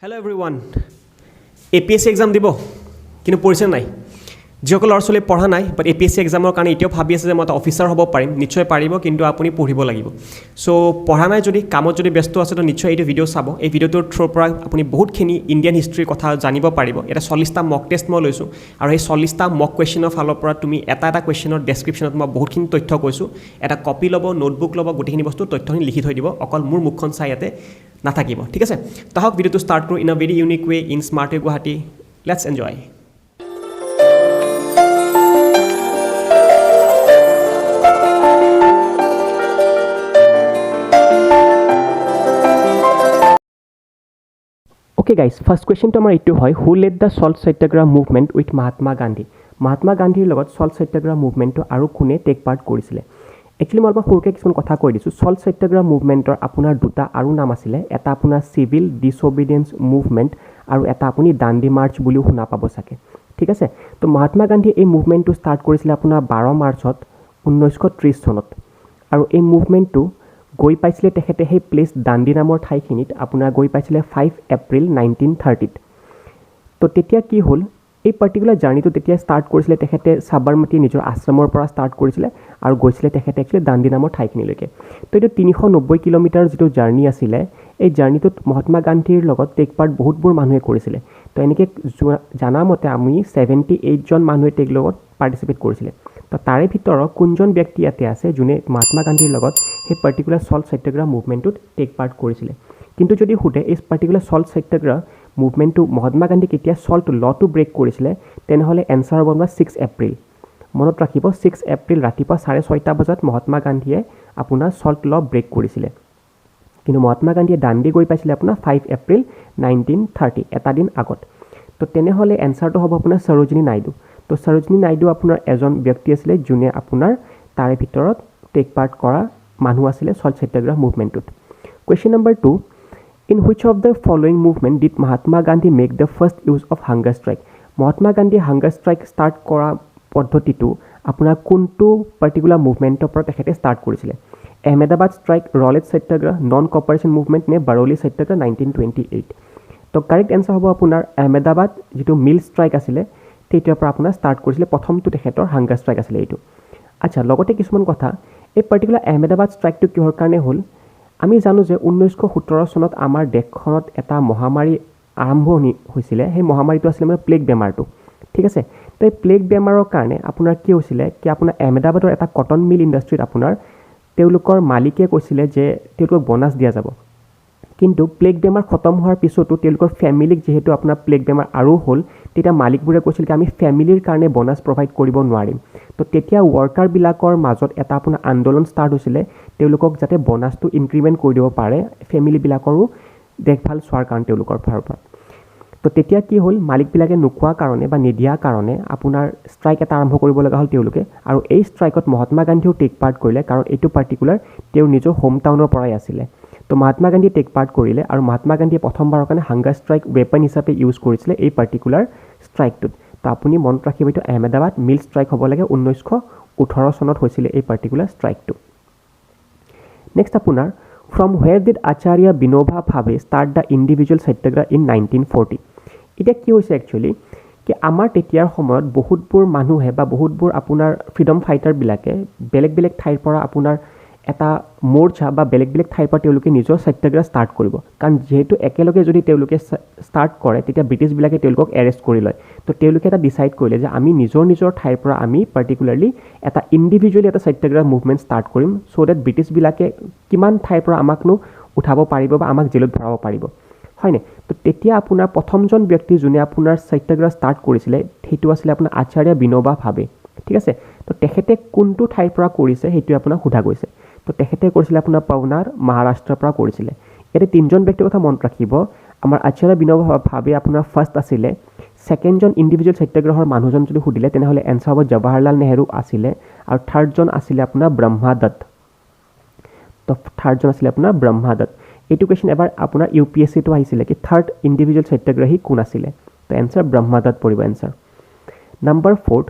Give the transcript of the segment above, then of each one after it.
Hello everyone. APSC exam দিব কিন্তু পঢ়িছে নাই যিসকল ল'ৰা ছোৱালী পঢ়া নাই বাট APSC এক্সামৰ কাৰণে এতিয়াও ভাবি আছে যে মই এটা অফিচাৰ হ'ব পাৰিম নিশ্চয় পাৰিব কিন্তু আপুনি পঢ়িব লাগিব সো পঢ়া নাই যদি কামত যদি ব্যস্ত আছে তো নিশ্চয় এইটো ভিডিঅ' চাব এই ভিডিঅ'টোৰ থ্ৰুৰ পৰা আপুনি বহুতখিনি ইণ্ডিয়ান হিষ্ট্ৰীৰ কথা জানিব পাৰিব এটা 40টা মক টেষ্ট মই লৈছোঁ আৰু এই 40টা মক কুৱেশ্যনৰ ফালৰ পৰা তুমি এটা কুৱেশ্যনৰ ডেছক্ৰিপশ্যনত মই বহুতখিনি তথ্য কৈছোঁ এটা কপি ল'ব নোটবুক ল'ব গোটেইখিনি বস্তু তথ্যখিনি লিখি থৈ দিব অকল মোৰ মুখখন চাই ইয়াতে নাথাকিব ঠিক আছে তাহক ভিডিঅ'টো ষ্টাৰ্ট কৰোঁ in a very unique way in smart way Guwahati let's enjoy Okay guys, first question to amar itu hoy who led the salt satyagraha movement with Mahatma Gandhi. Mahatma Gandhi logot salt satyagraha movement to aru kune take part korisile. Actually moi horuke kisun kotha koi disu salt satyagraha movement or apunar duta aru naam asile eta apunar civil disobedience movement aru eta apuni Dandi march buli huna pabo sake. ঠিক আছে তো Mahatma Gandhi এই movement to start korisile apunar 12 মাৰ্চত 1930 চনত আৰু এই movement to গৈ পাইছিলে তেখেতে সেই প্লেস দাণ্ডি নামৰ ঠাইখিনিত আপোনাৰ গৈ পাইছিলে 5 এপ্ৰিল 1930 তো তেতিয়া কি হ'ল এই পাৰ্টিকুলাৰ জাৰ্নিটো তেতিয়া ষ্টাৰ্ট কৰিছিলে তেখেতে সাবৰমতি নিজৰ আশ্ৰমৰ পৰা ষ্টাৰ্ট কৰিছিলে আৰু গৈছিলে তেখেতে একচুৱেলি দাণ্ডি নামৰ ঠাইখিনিলৈকে তো এইটো 390 কিলোমিটাৰ যিটো জাৰ্নি আছিলে এই জাৰ্নিটোত মহাত্মা গান্ধীৰ লগত টেক পাৰ্ট বহুতবোৰ মানুহে কৰিছিলে তো এনেকৈ জানা মতে আমি 78 জন মানুহে টেক লগত পাৰ্টিসিপেট কৰিছিলে তো তাৰে ভিতৰত কোনজন ব্যক্তি ইয়াতে আছে যোনে মহাত্মা গান্ধীৰ লগত সেই particular salt Satyagraha মুভমেণ্টত tech part কৰিছিলে কিন্তু যদি হুটে এই পাৰ্টিকুলাৰ সল্ট সত্যাগ্ৰহ মুভমেণ্টটো মহাত্মা গান্ধী কেতিয়া সল্ট লটো ব্ৰেক কৰিছিলে তেনেহলে এনসাৰ হ'ব 6 এপ্ৰিল মনত ৰাখিব 6 এপ্ৰিল ৰাতিপুৱা 6:30 বজাত মহাত্মা গান্ধীয়ে আপোনাৰ সল্ট ল ব্ৰেক কৰিছিলে কিন্তু মহাত্মা গান্ধীয়ে দাণ্ডি গৈ পাইছিলে আপোনাৰ 5 এপ্ৰিল 1930 এটা দিন আগত তো তেনেহলে এনসাৰটো হ'ব আপোনাৰ সৰোজিনী নাইডু তো সৰোজিনী নাইডু আপোনাৰ এজন ব্যক্তি আছিল যোনে আপোনাৰ তাৰে ভিতৰত টেক পাৰ্ট কৰা মানুহ আছিল সল্ট সত্যাগ্ৰহ মুভমেণ্টত question number 2 in which of the following movement did Mahatma Gandhi make the first use of hunger strike Mahatma Gandhi hunger strike start কৰা পদ্ধতিটো আপোনাৰ কোনটো পাৰ্টিকুলাৰ মুভমেণ্টৰ পৰা তেখেতে ষ্টাৰ্ট কৰিছিলে আহমেদাবাদ ষ্ট্ৰাইক ৰলেট সত্যাগ্ৰহ নন কপাৰেশ্যন মুভমেণ্ট নে বাৰৌলি সত্যাগ্ৰহ 1928 তো কাৰেক্ট এনসাৰ হ'ব আপোনাৰ আহমেদাবাদ যেটো মিল ষ্ট্ৰাইক আছিলে তেতিয়াৰ পৰা আপোনাৰ ষ্টাৰ্ট কৰিছিলে প্ৰথমটো তেখেতৰ হাংগাৰ ষ্ট্ৰাইক আছিলে এইটো আচ্ছা লগতে কিছুমান কথা এই পাৰ্টিকুলাৰ আহমেদাবাদ ষ্ট্ৰাইকটো কিহৰ কাৰণে হ'ল আমি জানো যে 1917 চনত আমাৰ দেশখনত এটা মহামাৰী আৰম্ভ হৈছিলে সেই মহামাৰীটো আছিল মানে প্লেগ বেমাৰটো ঠিক আছে তো এই প্লেগ বেমাৰৰ কাৰণে আপোনাৰ কি হৈছিলে কি আপোনাৰ আহমেদাবাদৰ এটা কটন মিল ইণ্ডাষ্ট্ৰীত আপোনাৰ তেওঁলোকৰ মালিকে কৈছিলে যে তেওঁলোকক বোনাছ দিয়া যাব কিন্তু প্লেগ বেমাৰ খতম হোৱাৰ পিছতো তেওঁলোকৰ ফ্যামিলিক যেহেতু আপোনাৰ প্লেগ বেমাৰ আৰু হ'ল তেতিয়া মালিকবোৰে কৈছিল কি আমি ফ্যামিলিৰ কাৰণে বোনাছ প্ৰভাইড কৰিব নোৱাৰিম তো তেতিয়া ওয়াৰ্কাৰ বিলাকৰ মাজত এটা আপোনাৰ আন্দোলন ষ্টাৰ্ট হৈছিলে তেওঁলোকক যাতে বোনাছটো ইনক্ৰিমেন্ট কৰি দিব পাৰে ফ্যামিলি বিলাকৰো দেখভাল চোৱাৰ কাৰণে তেওঁলোকৰ ফালৰ পৰা তো তেতিয়া কি হ'ল মালিক বিলাকে নোকোৱা কাৰণে বা নিদিয়া কাৰণে আপোনাৰ ষ্ট্ৰাইক এটা আৰম্ভ কৰিব লগা হ'ল তেওঁলোকে আৰু এই ষ্ট্ৰাইকত মহাত্মা গান্ধীও টেক পাৰ্ট কৰিলে কাৰণ এইটো পাৰ্টিকুলাৰ তেওঁৰ নিজৰ হোম টাউনৰ পৰাই আছিলে তো মহাত্মা গান্ধীয়ে টেক পাৰ্ট কৰিলে আৰু মহাত্মা গান্ধীয়ে প্ৰথমবাৰৰ কাৰণে হাংগাৰ ষ্ট্ৰাইক ৱেপন হিচাপে ইউজ কৰিছিলে এই পাৰ্টিকুলাৰ ষ্ট্ৰাইকটোত তো আপুনি মনত ৰাখিব এইটো আহমেদাবাদ মিল ষ্ট্ৰাইক হ'ব লাগে 1918 চনত হৈছিলে এই পাৰ্টিকুলাৰ ষ্ট্ৰাইকটো নেক্সট আপোনাৰ from where did Acharya Vinoba Bhave start the individual satyagraha in 1940 এটা কি হৈছে একচুয়ালি কি আমাৰ তেতিয়াৰ সময়ত বহুতবোৰ মানুহে বা বহুতবোৰ আপোনাৰ ফ্ৰীডম ফাইটাৰ বিলাকে বেলেগ বেলেগ ঠাইৰ পৰা আপোনাৰ এটা মোৰ্চা বা বেলেগ বেলেগ ঠাইৰ পৰা তেওঁলোকে নিজৰ সত্যাগ্ৰহ ষ্টাৰ্ট কৰিব কাৰণ যেহেতু একেলগে যদি তেওঁলোকে ষ্টাৰ্ট কৰে তেতিয়া ব্ৰিটিছ বিলাকে তেওঁলোকক এৰেষ্ট কৰি লয় তো তেওঁলোকে এটা ডিসাইড কৰিলে যে আমি নিজৰ ঠাইৰ পৰা আমি পাৰ্টিকুলাৰলি এটা ইন্ডিভিজুৱেলি এটা সত্যাগ্ৰহ মুভমেণ্ট ষ্টাৰ্ট কৰিম সো দ্যাট ব্ৰিটিছ বিলাকে কিমান ঠাইৰ পৰা আমাকনো উঠাব পাৰিব বা আমাক জেলত ভৰাব পাৰিব হয়নে তো তেতিয়া আপোনাৰ প্ৰথমজন ব্যক্তি যোনে আপোনাৰ সত্যাগ্ৰহ ষ্টাৰ্ট কৰিছিলে সেইটো আছিল আপোনাৰ আচাৰ্য বিনোবা ভাবে ঠিক আছে তো তেখেতে কোনটো ঠাইৰ পৰা কৰিছে সেইটো আপোনাৰ সোধা গৈছে তো তেখেতে কৰিছিল আপোনাৰ পাওনাৰ মহাৰাষ্ট্ৰৰ পৰা কৰিছিলে এতে তিনজন ব্যক্তিৰ কথা মনত ৰাখিব আমাৰ আচাৰ্য বিনোবা ভাবে আপোনাৰ ফাৰ্স্ট আছিলে সেকেন্ডজন ইন্ডিভিজুৱেল সত্যাগ্ৰহৰ মানুহজন যদি সুধিলে তেনেহলে এনসাৰ হ'ব জৱাহৰলাল নেহৰু আছিলে আৰু থাৰ্ডজন আছিলে আপোনাৰ ব্ৰহ্মাদত্ত তো থাৰ্ডজন আছিলে আপোনাৰ ব্ৰহ্মাদত্ত এইটো কোৱেশ্চন এবাৰ আপোনাৰ ইউপিএসসি টো আহিছিলে কি থাৰ্ড ইন্ডিভিজুৱেল সত্যাগ্ৰহী কোন আছিলে তো এনসাৰ ব্ৰহ্মাদত্ত পৰিব answer number 4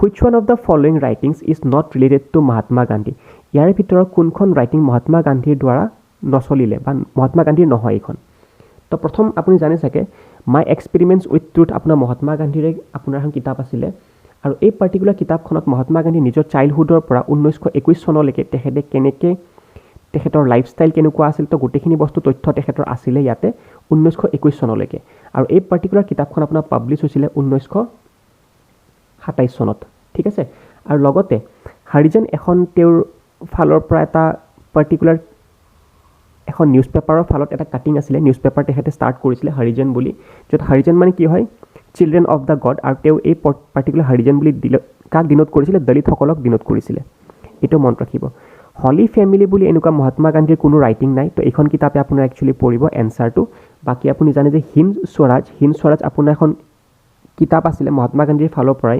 which one of the following writings is not related to Mahatma Gandhi ইয়াৰ ভিতৰত কোনখন ৰাইটিং মহাত্মা গান্ধীৰ দ্বাৰা নচলিলে বা মহাত্মা গান্ধীৰ নহয় এখন তো তো প্ৰথম আপুনি জানে চাগে মাই এক্সপেৰিমেণ্টছ উইথ ট্ৰুথ আপোনাৰ মহাত্মা গান্ধীৰে আপোনাৰ এখন কিতাপ আছিলে আৰু এই পাৰ্টিকুলাৰ কিতাপখনত মহাত্মা গান্ধী নিজৰ চাইল্ডহুডৰ পৰা 1921 চনলৈকে তেখেতে কেনেকৈ তেখেতৰ লাইফষ্টাইল কেনেকুৱা আছিল তো গোটেইখিনি বস্তু তথ্য তেখেতৰ আছিলে ইয়াতে 1921 চনলৈকে আৰু এই পাৰ্টিকুলাৰ কিতাপখন আপোনাৰ পাব্লিছ হৈছিলে 1927 চনত ঠিক আছে আৰু লগতে হাৰিজন এখন তেওঁৰ ফালৰ পৰা এটা পাৰ্টিকুলাৰ এখন নিউজ পেপাৰৰ ফালত এটা কাটিং আছিলে নিউজ পেপাৰ তেখেতে ষ্টাৰ্ট কৰিছিলে হাৰিজন বুলি য'ত হাৰিজন মানে কি হয় চিলড্ৰেন অফ দ্য গড আৰু তেওঁ এই পাৰ্টিকুলাৰ হাৰিজন বুলি কাক ডিনোট কৰিছিলে দলিতসকলক ডিনোট কৰিছিলে এইটো মনত ৰাখিব হলি ফেমিলি বুলি এনেকুৱা মহাত্মা গান্ধীৰ কোনো ৰাইটিং নাই তো এইখন কিতাপে আপোনাৰ একচুৱেলি পঢ়িব এনচাৰটো বাকী আপুনি জানে যে হিন্দ স্বৰাজ আপোনাৰ এখন কিতাপ আছিলে মহাত্মা গান্ধীৰ ফালৰ পৰাই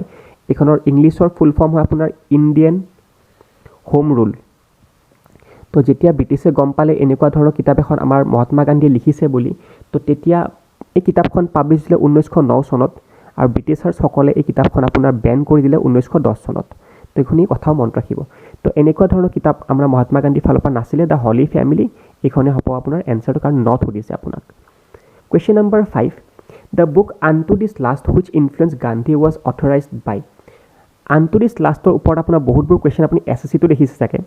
এইখনৰ ইংলিছৰ ফুল ফৰ্ম হয় আপোনাৰ ইণ্ডিয়ান হোম ৰুল তো যেতিয়া ব্ৰিটিছে গম পালে এনেকুৱা ধৰণৰ কিতাপ এখন আমাৰ মহাত্মা গান্ধীয়ে লিখিছে বুলি তো তেতিয়া এই কিতাপখন পাব্লিছ হৈছিলে 1909 চনত আৰু ব্ৰিটিছাৰ্ছসকলে এই কিতাপখন আপোনাৰ বেন কৰি দিলে 1910 চনত তো এইখিনি কথাও মনত ৰাখিব তো এনেকুৱা ধৰণৰ কিতাপ আমাৰ মহাত্মা গান্ধীৰ ফালৰ পৰা নাছিলে দ্য হলি ফেমিলি এইখনে হ'ব আপোনাৰ এনচাৰটো কাৰণ নট সুধিছে আপোনাক question number 5 the book unto this last which influenced Gandhi was authorized by unto this লাষ্টৰ ওপৰত আপোনাৰ বহুতবোৰ কুৱেশ্যন আপুনি SSCটো দেখিছে চাগে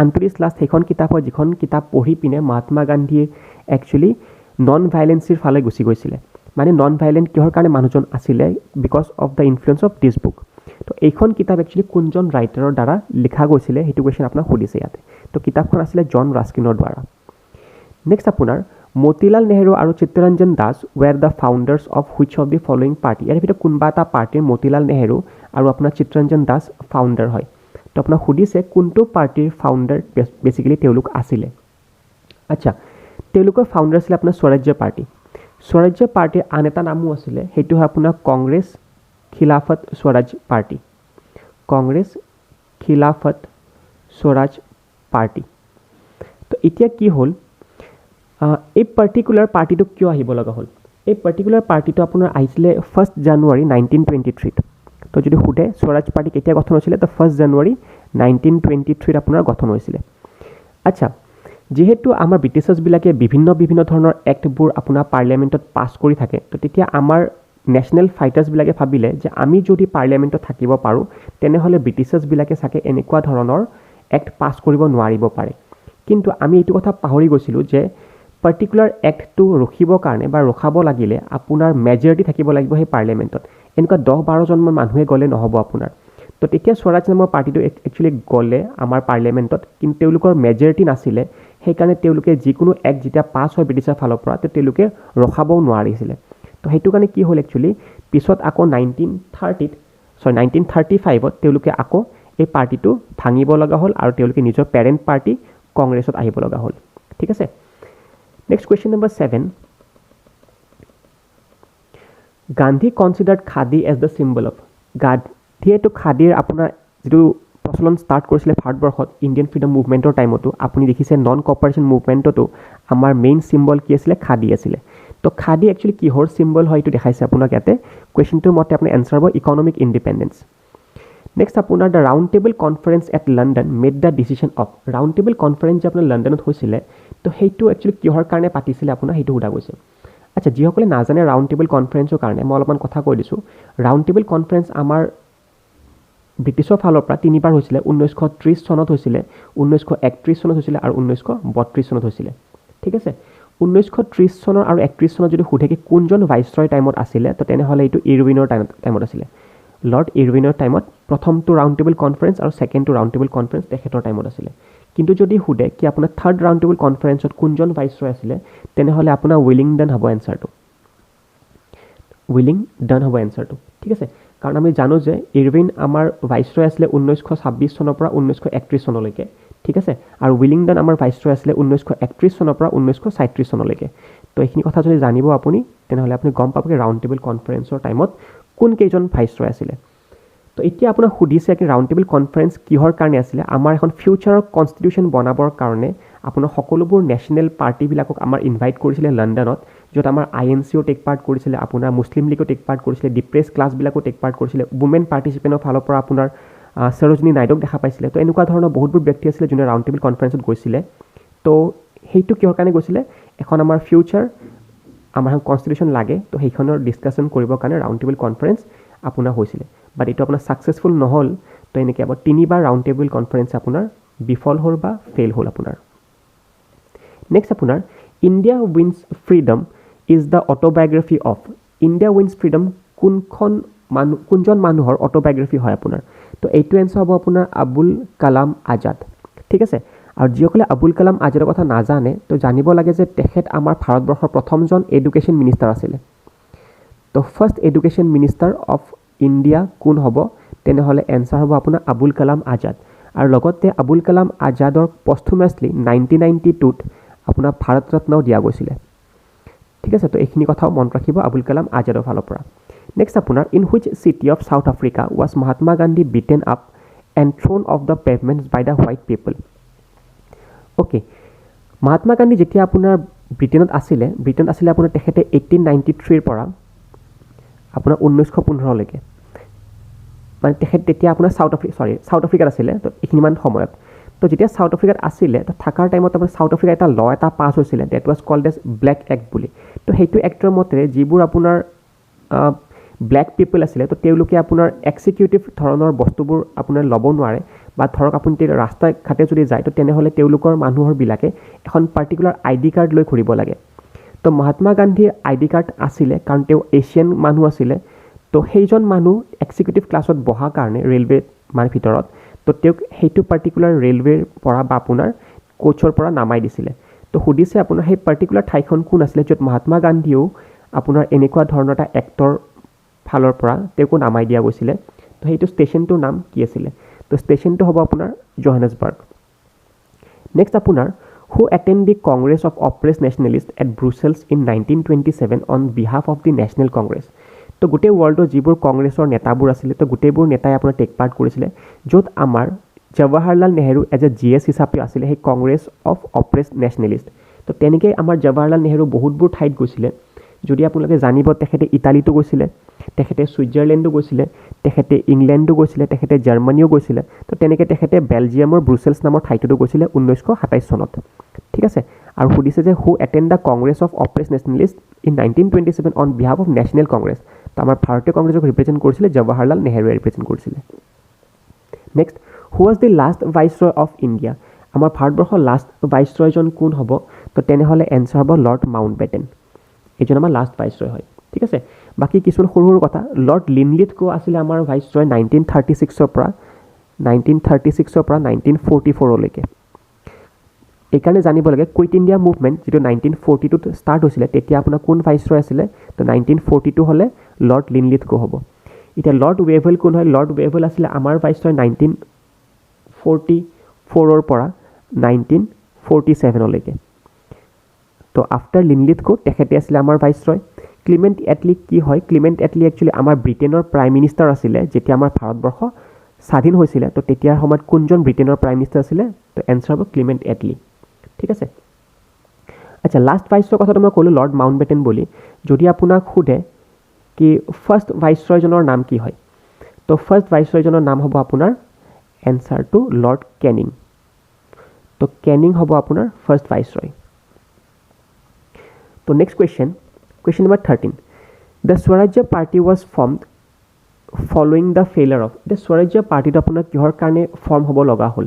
আনটু দিছ লাষ্ট সেইখন কিতাপ হয় যিখন কিতাপ পঢ়ি পিনে মহাত্মা গান্ধীয়ে একচুৱেলি নন ভাইলেঞ্চিৰ ফালে গুচি গৈছিলে মানে নন ভাইলেণ্ট কিহৰ কাৰণে মানুহজন আছিলে because of the influence of this book তো এইখন কিতাপ একচুৱেলি কোনজন ৰাইটাৰৰ দ্বাৰা লিখা গৈছিলে সেইটো কুৱেশ্যন আপোনাক সুধিছে ইয়াতে তো কিতাপখন আছিলে জন ৰাস্কিনৰ দ্বাৰা নেক্সট আপোনাৰ মতিলাল নেহৰু আৰু Chittaranjan Das were the founders of which of the following party ইয়াৰ ভিতৰত কোনোবা এটা পাৰ্টিৰ মতিলাল নেহৰু আৰু আপোনাৰ চিত্তৰঞ্জন দাস ফাউণ্ডাৰ হয় তো আপোনাক সুধিছে কোনটো পাৰ্টিৰ ফাউণ্ডাৰ বেচিকেলি তেওঁলোক আছিলে আচ্ছা তেওঁলোকৰ ফাউণ্ডাৰ আছিলে আপোনাৰ স্বৰাজ্য পাৰ্টিৰ আন এটা নামো আছিলে সেইটো হয় আপোনাৰ কংগ্ৰেছ খিলাফত স্বৰাজ পাৰ্টি তো এতিয়া কি হ'ল এই পাৰ্টিকুলাৰ পাৰ্টিটো কিয় আহিব লগা হ'ল এই পাৰ্টিকুলাৰ পাৰ্টিটো আপোনাৰ আহিছিলে 1 জানুৱাৰী 1923 তো যদি সোধে স্বৰাজ পাৰ্টি কেতিয়া গঠন হৈছিলে তো 1 জানুৱাৰী 1923 আপোনাৰ গঠন হৈছিলে আচ্ছা যেহেতু আমাৰ ব্ৰিটিছাৰ্ছবিলাকে বিভিন্ন ধৰণৰ এক্টবোৰ আপোনাৰ পাৰ্লিয়ামেণ্টত পাছ কৰি থাকে তো তেতিয়া আমাৰ নেশ্যনেল ফাইটাৰ্ছবিলাকে ভাবিলে যে আমি যদি পাৰ্লিয়ামেণ্টত থাকিব পাৰোঁ তেনেহ'লে ব্ৰিটিছাৰ্ছবিলাকে চাগে এনেকুৱা ধৰণৰ এক্ট পাছ কৰিব নোৱাৰিব পাৰে কিন্তু আমি এইটো কথা পাহৰি গৈছিলোঁ যে পাৰ্টিকুলাৰ এক্টটো ৰখিবৰ কাৰণে বা ৰখাব লাগিলে আপোনাৰ মেজৰিটি থাকিব লাগিব সেই পাৰ্লিয়ামেণ্টত এনেকুৱা 10-12জনমান মানুহে গ'লে নহ'ব আপোনাৰ তো তেতিয়া স্বৰাজ নামৰ পাৰ্টিটো একচুৱেলি গ'লে আমাৰ পাৰ্লিয়ামেণ্টত কিন্তু তেওঁলোকৰ মেজৰিটি নাছিলে সেইকাৰণে তেওঁলোকে যিকোনো এক্ট যেতিয়া পাছ হয় ব্ৰিটিছৰ ফালৰ পৰা তো তেওঁলোকে ৰখাবও নোৱাৰিছিলে তো সেইটো কাৰণে কি হ'ল একচুৱেলি পিছত আকৌ 1935ত তেওঁলোকে আকৌ এই পাৰ্টিটো ভাঙিব লগা হ'ল আৰু তেওঁলোকে নিজৰ পেৰেণ্ট পাৰ্টি কংগ্ৰেছত আহিব লগা হ'ল ঠিক আছে next question number 7 Gandhi considered khadi as the symbol of গান্ধীয়েতো খাদীৰ আপোনাৰ যিটো প্ৰচলন ষ্টাৰ্ট কৰিছিলে ভাৰতবৰ্ষত ইণ্ডিয়ান ফ্ৰীডম মুভমেণ্টৰ টাইমতো আপুনি দেখিছে নন কপাৰেশ্যন মুভমেণ্টতো আমাৰ মেইন চিম্বল কি আছিলে খাদী আছিলে তো খাদী একচুৱেলি কিহৰ চিম্বল হয় এইটো দেখাইছে আপোনাক ইয়াতে কুৱেশ্যনটোৰ মতে আপোনাৰ এনচাৰ হ'ব ইকনমিক ইণ্ডিপেণ্ডেঞ্চ নেক্সট আপোনাৰ the round table conference at London made the decision of round table conference যে আপোনাৰ লণ্ডনত হৈছিলে তো সেইটো একচুৱেলি কিহৰ কাৰণে পাতিছিলে আপোনাৰ সেইটো সোধা গৈছে আচ্ছা যিসকলে নাজানে ৰাউণ্ড টেবল কনফাৰেঞ্চৰ কাৰণে মই অলপমান কথা কৈ দিছোঁ ৰাউণ্ড টেবল কনফাৰেঞ্চ আমাৰ ব্ৰিটিছৰ ফালৰ পৰা তিনিবাৰ হৈছিলে 1930 চনত হৈছিলে 1931 চনত হৈছিলে আৰু 1932 চনত হৈছিলে ঠিক আছে 1930 চনৰ আৰু 31 চনত যদি সোধে কি কোনজন ভাইচৰয় টাইমত আছিলে তো তেনেহ'লে এইটো ইৰউইনৰ টাইমত আছিলে লৰ্ড ইৰউইনৰ টাইমত প্ৰথমটো ৰাউণ্ড টেবল কনফাৰেঞ্চ আৰু ছেকেণ্ডটো ৰাউণ্ড টেবল কনফাৰেঞ্চ তেখেতৰ টাইমত আছিলে কিন্তু যদি সোধে কি আপোনাৰ থাৰ্ড ৰাউণ্ড টেবল কনফাৰেঞ্চত কোনজন ভাইচৰয় আছিলে তেনেহ'লে আপোনাৰ উইলিংডন হ'ব এনচাৰটো ঠিক আছে কাৰণ আমি জানো যে ইৰউইন আমাৰ ভাইচৰয় আছিলে 1926 চনৰ পৰা 1931 চনলৈকে ঠিক আছে আৰু উইলিংডন আমাৰ ভাইচৰয় আছিলে 1931 চনৰ পৰা 1937 চনলৈকে তো এইখিনি কথা যদি জানিব আপুনি তেনেহ'লে আপুনি গম পাব কি ৰাউণ্ড টেবল কনফাৰেঞ্চৰ টাইমত কোন কেইজন ভাইচৰয় আছিলে তো এতিয়া আপোনাক সুধিছে কি ৰাউণ্ড টেবল কনফাৰেঞ্চ কিহৰ কাৰণে আছিলে আমাৰ এখন ফিউচাৰৰ কনষ্টিটিউশ্যন বনাবৰ কাৰণে আপোনাৰ সকলোবোৰ নেশ্যনেল পাৰ্টিবিলাকক আমাৰ ইনভাইট কৰিছিলে লণ্ডনত য'ত আমাৰ INCও টেক পাৰ্ট কৰিছিলে আপোনাৰ মুছলিম লীগো টেক পাৰ্ট কৰিছিলে ডিপ্ৰেছ ক্লাছবিলাকো টেক পাৰ্ট কৰিছিলে উমেন পাৰ্টিচিপেণ্টৰ ফালৰ পৰা আপোনাৰ সৰোজিনী নাইডুক দেখা পাইছিলে তো এনেকুৱা ধৰণৰ বহুতবোৰ ব্যক্তি আছিলে যোনে ৰাউণ্ড টেবল কনফাৰেঞ্চত গৈছিলে তো সেইটো কিহৰ কাৰণে গৈছিলে এখন আমাৰ ফিউচাৰ আমাৰ কনষ্টিটিউশ্যন লাগে তো সেইখনৰ ডিছকাশ্যন কৰিবৰ কাৰণে ৰাউণ্ড টেবুল কনফাৰেঞ্চ আপোনাৰ হৈছিলে বাট এইটো আপোনাৰ ছাকচেছফুল নহ'ল তো এনেকৈ আপোনাৰ 3বাৰ ৰাউণ্ড টেবুল কনফাৰেঞ্চ আপোনাৰ বিফল হ'ল বা ফেইল হ'ল আপোনাৰ নেক্সট আপোনাৰ India wins freedom is the autobiography of India wins freedom কোনজন মানুহৰ অট'বায়োগ্ৰাফি হয় আপোনাৰ তো এইটো এনচাৰ হ'ব আপোনাৰ আবুল কালাম আজাদ ঠিক আছে আৰু যিসকলে আবুল কালাম আজাদৰ কথা নাজানে তো জানিব লাগে যে তেখেত আমাৰ ভাৰতবৰ্ষৰ প্ৰথমজন এডুকেশ্যন মিনিষ্টাৰ আছিলে তো first education minister of India কোন হ'ব তেনেহ'লে এনচাৰ হ'ব আপোনাৰ আবুল কালাম আজাদ আৰু লগতে আবুল কালাম আজাদৰ পষ্টহুমাছলি 1992ত আপোনাৰ ভাৰত ৰত্নও দিয়া গৈছিলে ঠিক আছে তো এইখিনি কথাও মনত ৰাখিব আবুল কালাম আজাদৰ ফালৰ পৰা নেক্সট আপোনাৰ in which city of South Africa was Mahatma Gandhi beaten up and thrown off the pavements by the white people okay Mahatma Gandhi যেতিয়া আপোনাৰ ব্ৰিটেইনত আছিলে আপোনাৰ তেখেতে 1893ৰ পৰা আপোনাৰ 1915লৈকে মানে তেখেত তেতিয়া আপোনাৰ চাউথ আফ্ৰিকাত আছিলে তো এইখিনিমান সময়ত তো যেতিয়া চাউথ আফ্ৰিকাত আছিলে তো থকাৰ টাইমত আপোনাৰ চাউথ আফ্ৰিকাত এটা ল এটা পাছ হৈছিলে that was called as black act বুলি তো সেইটো এক্টৰ মতে যিবোৰ আপোনাৰ ব্লেক পিপল আছিলে তো তেওঁলোকে আপোনাৰ এক্সিকিউটিভ ধৰণৰ বস্তুবোৰ আপোনাৰ ল'ব নোৱাৰে বা ধৰক আপুনি ৰাস্তা ঘাটে যদি যায় তো তেনেহ'লে তেওঁলোকৰ মানুহৰবিলাকে এখন পাৰ্টিকুলাৰ ID কাৰ্ড লৈ ঘূৰিব লাগে তো মহাত্মা গান্ধীৰ ID কাৰ্ড আছিলে কাৰণ তেওঁ এছিয়ান মানুহ আছিলে তো সেইজন মানুহ এক্সিকিউটিভ ক্লাছত বহা কাৰণে ৰেলৱে মানে ভিতৰত তো তেওঁক সেইটো পাৰ্টিকুলাৰ ৰেলৱেৰ পৰা বা আপোনাৰ কোচৰ পৰা নামাই দিছিলে তো সুধিছে আপোনাৰ সেই পাৰ্টিকুলাৰ ঠাইখন কোন আছিলে য'ত মহাত্মা গান্ধীয়েও আপোনাৰ এনেকুৱা ধৰণৰ এটা এক্টৰ ফালৰ পৰা তেওঁকো নামাই দিয়া গৈছিলে তো সেইটো ষ্টেচনটোৰ নাম কি আছিলে তো ষ্টেচনটো হ'ব আপোনাৰ জোহানেছবাৰ্গ নেক্সট আপোনাৰ who attend the congress of oppress nationalist at Brussels in 1927 on behalf of the National Congress তো গোটেই ৱৰ্ল্ডৰ যিবোৰ কংগ্ৰেছৰ নেতাবোৰ আছিলে তো গোটেইবোৰ নেতাই আপোনাৰ টেক পাৰ্ট কৰিছিলে য'ত আমাৰ Jawaharlal Nehru as a GS হিচাপে আছিলে সেই কংগ্ৰেছ অফ অপ্ৰেছ নেশ্যনেলিষ্ট তো তেনেকৈ আমাৰ জৱাহৰলাল নেহেৰু বহুতবোৰ ঠাইত গৈছিলে যদি আপোনালোকে জানিব তেখেতে ইটালীতো গৈছিলে তেখেতে ছুইজাৰলেণ্ডো গৈছিলে তেখেতে ইংলেণ্ডো গৈছিলে তেখেতে জাৰ্মানীও গৈছিলে তো তেনেকৈ তেখেতে বেলজিয়ামৰ ব্ৰুচেলছ নামৰ ঠাইটোতো গৈছিলে 1927 চনত ঠিক আছে আৰু সুধিছে যে who attend the congress of oppress nationalist in 1927 on behalf of National Congress তো আমাৰ ভাৰতীয় কংগ্ৰেছক ৰিপ্ৰেজেণ্ট কৰিছিলে জৱাহৰলাল নেহেৰুৱে ৰিপ্ৰেজেণ্ট কৰিছিলে next who was the last viceroy of India আমাৰ ভাৰতবৰ্ষৰ লাষ্ট ভাইচৰয়জন কোন হ'ব তো তেনেহ'লে এনচাৰ হ'ব লৰ্ড মাউণ্ট বেটেন এইজন আমাৰ লাষ্ট ভাইচৰয় হয় ঠিক আছে বাকী কিছুমান সৰু সৰু কথা লৰ্ড লিনলিথগো আছিলে আমাৰ ভাইচৰয় 1936ৰ পৰা 1944লৈকে এইকাৰণে জানিব লাগে কুইট ইণ্ডিয়া মুভমেণ্ট যিটো 1942ত ষ্টাৰ্ট হৈছিলে তেতিয়া আপোনাৰ কোন ভাইচৰয় আছিলে তো 1942 হ'লে লৰ্ড লিনলিথগো হ'ব এতিয়া লৰ্ড ৱেভেল কোন হয় লৰ্ড ৱেভেল আছিলে আমাৰ ভাইচৰয় 1944ৰ পৰা 1947লৈকে তো আফটাৰ লিনলিথগো তেখেতে আছিলে আমাৰ ভাইচৰয় ক্লিমেণ্ট এটলি কি হয় ক্লিমেণ্ট এটলি একচুৱেলি আমাৰ ব্ৰিটেইনৰ প্ৰাইম মিনিষ্টাৰ আছিলে যেতিয়া আমাৰ ভাৰতবৰ্ষ স্বাধীন হৈছিলে তো তেতিয়াৰ সময়ত কোনজন ব্ৰিটেইনৰ প্ৰাইম মিনিষ্টাৰ আছিলে তো এনচাৰ হ'ব ক্লিমেণ্ট এটলি ঠিক আছে আচ্ছা লাষ্ট ভাইচৰয়ৰ কথাটো মই ক'লোঁ লৰ্ড মাউণ্ট বেটেন বুলি যদি আপোনাক সোধে কি ফাৰ্ষ্ট ভাইচৰয়জনৰ নাম কি হয় তো ফাৰ্ষ্ট ভাইচৰয়জনৰ নাম হ'ব আপোনাৰ এনচাৰটো লৰ্ড কেনিং তো কেনিং হ'ব আপোনাৰ ফাৰ্ষ্ট ভাইচৰয় তো next question number 13 the Swarajya party was formed following the failure of এতিয়া স্বৰাজ্য পাৰ্টিটো আপোনাৰ কিহৰ কাৰণে ফৰ্ম হ'ব লগা হ'ল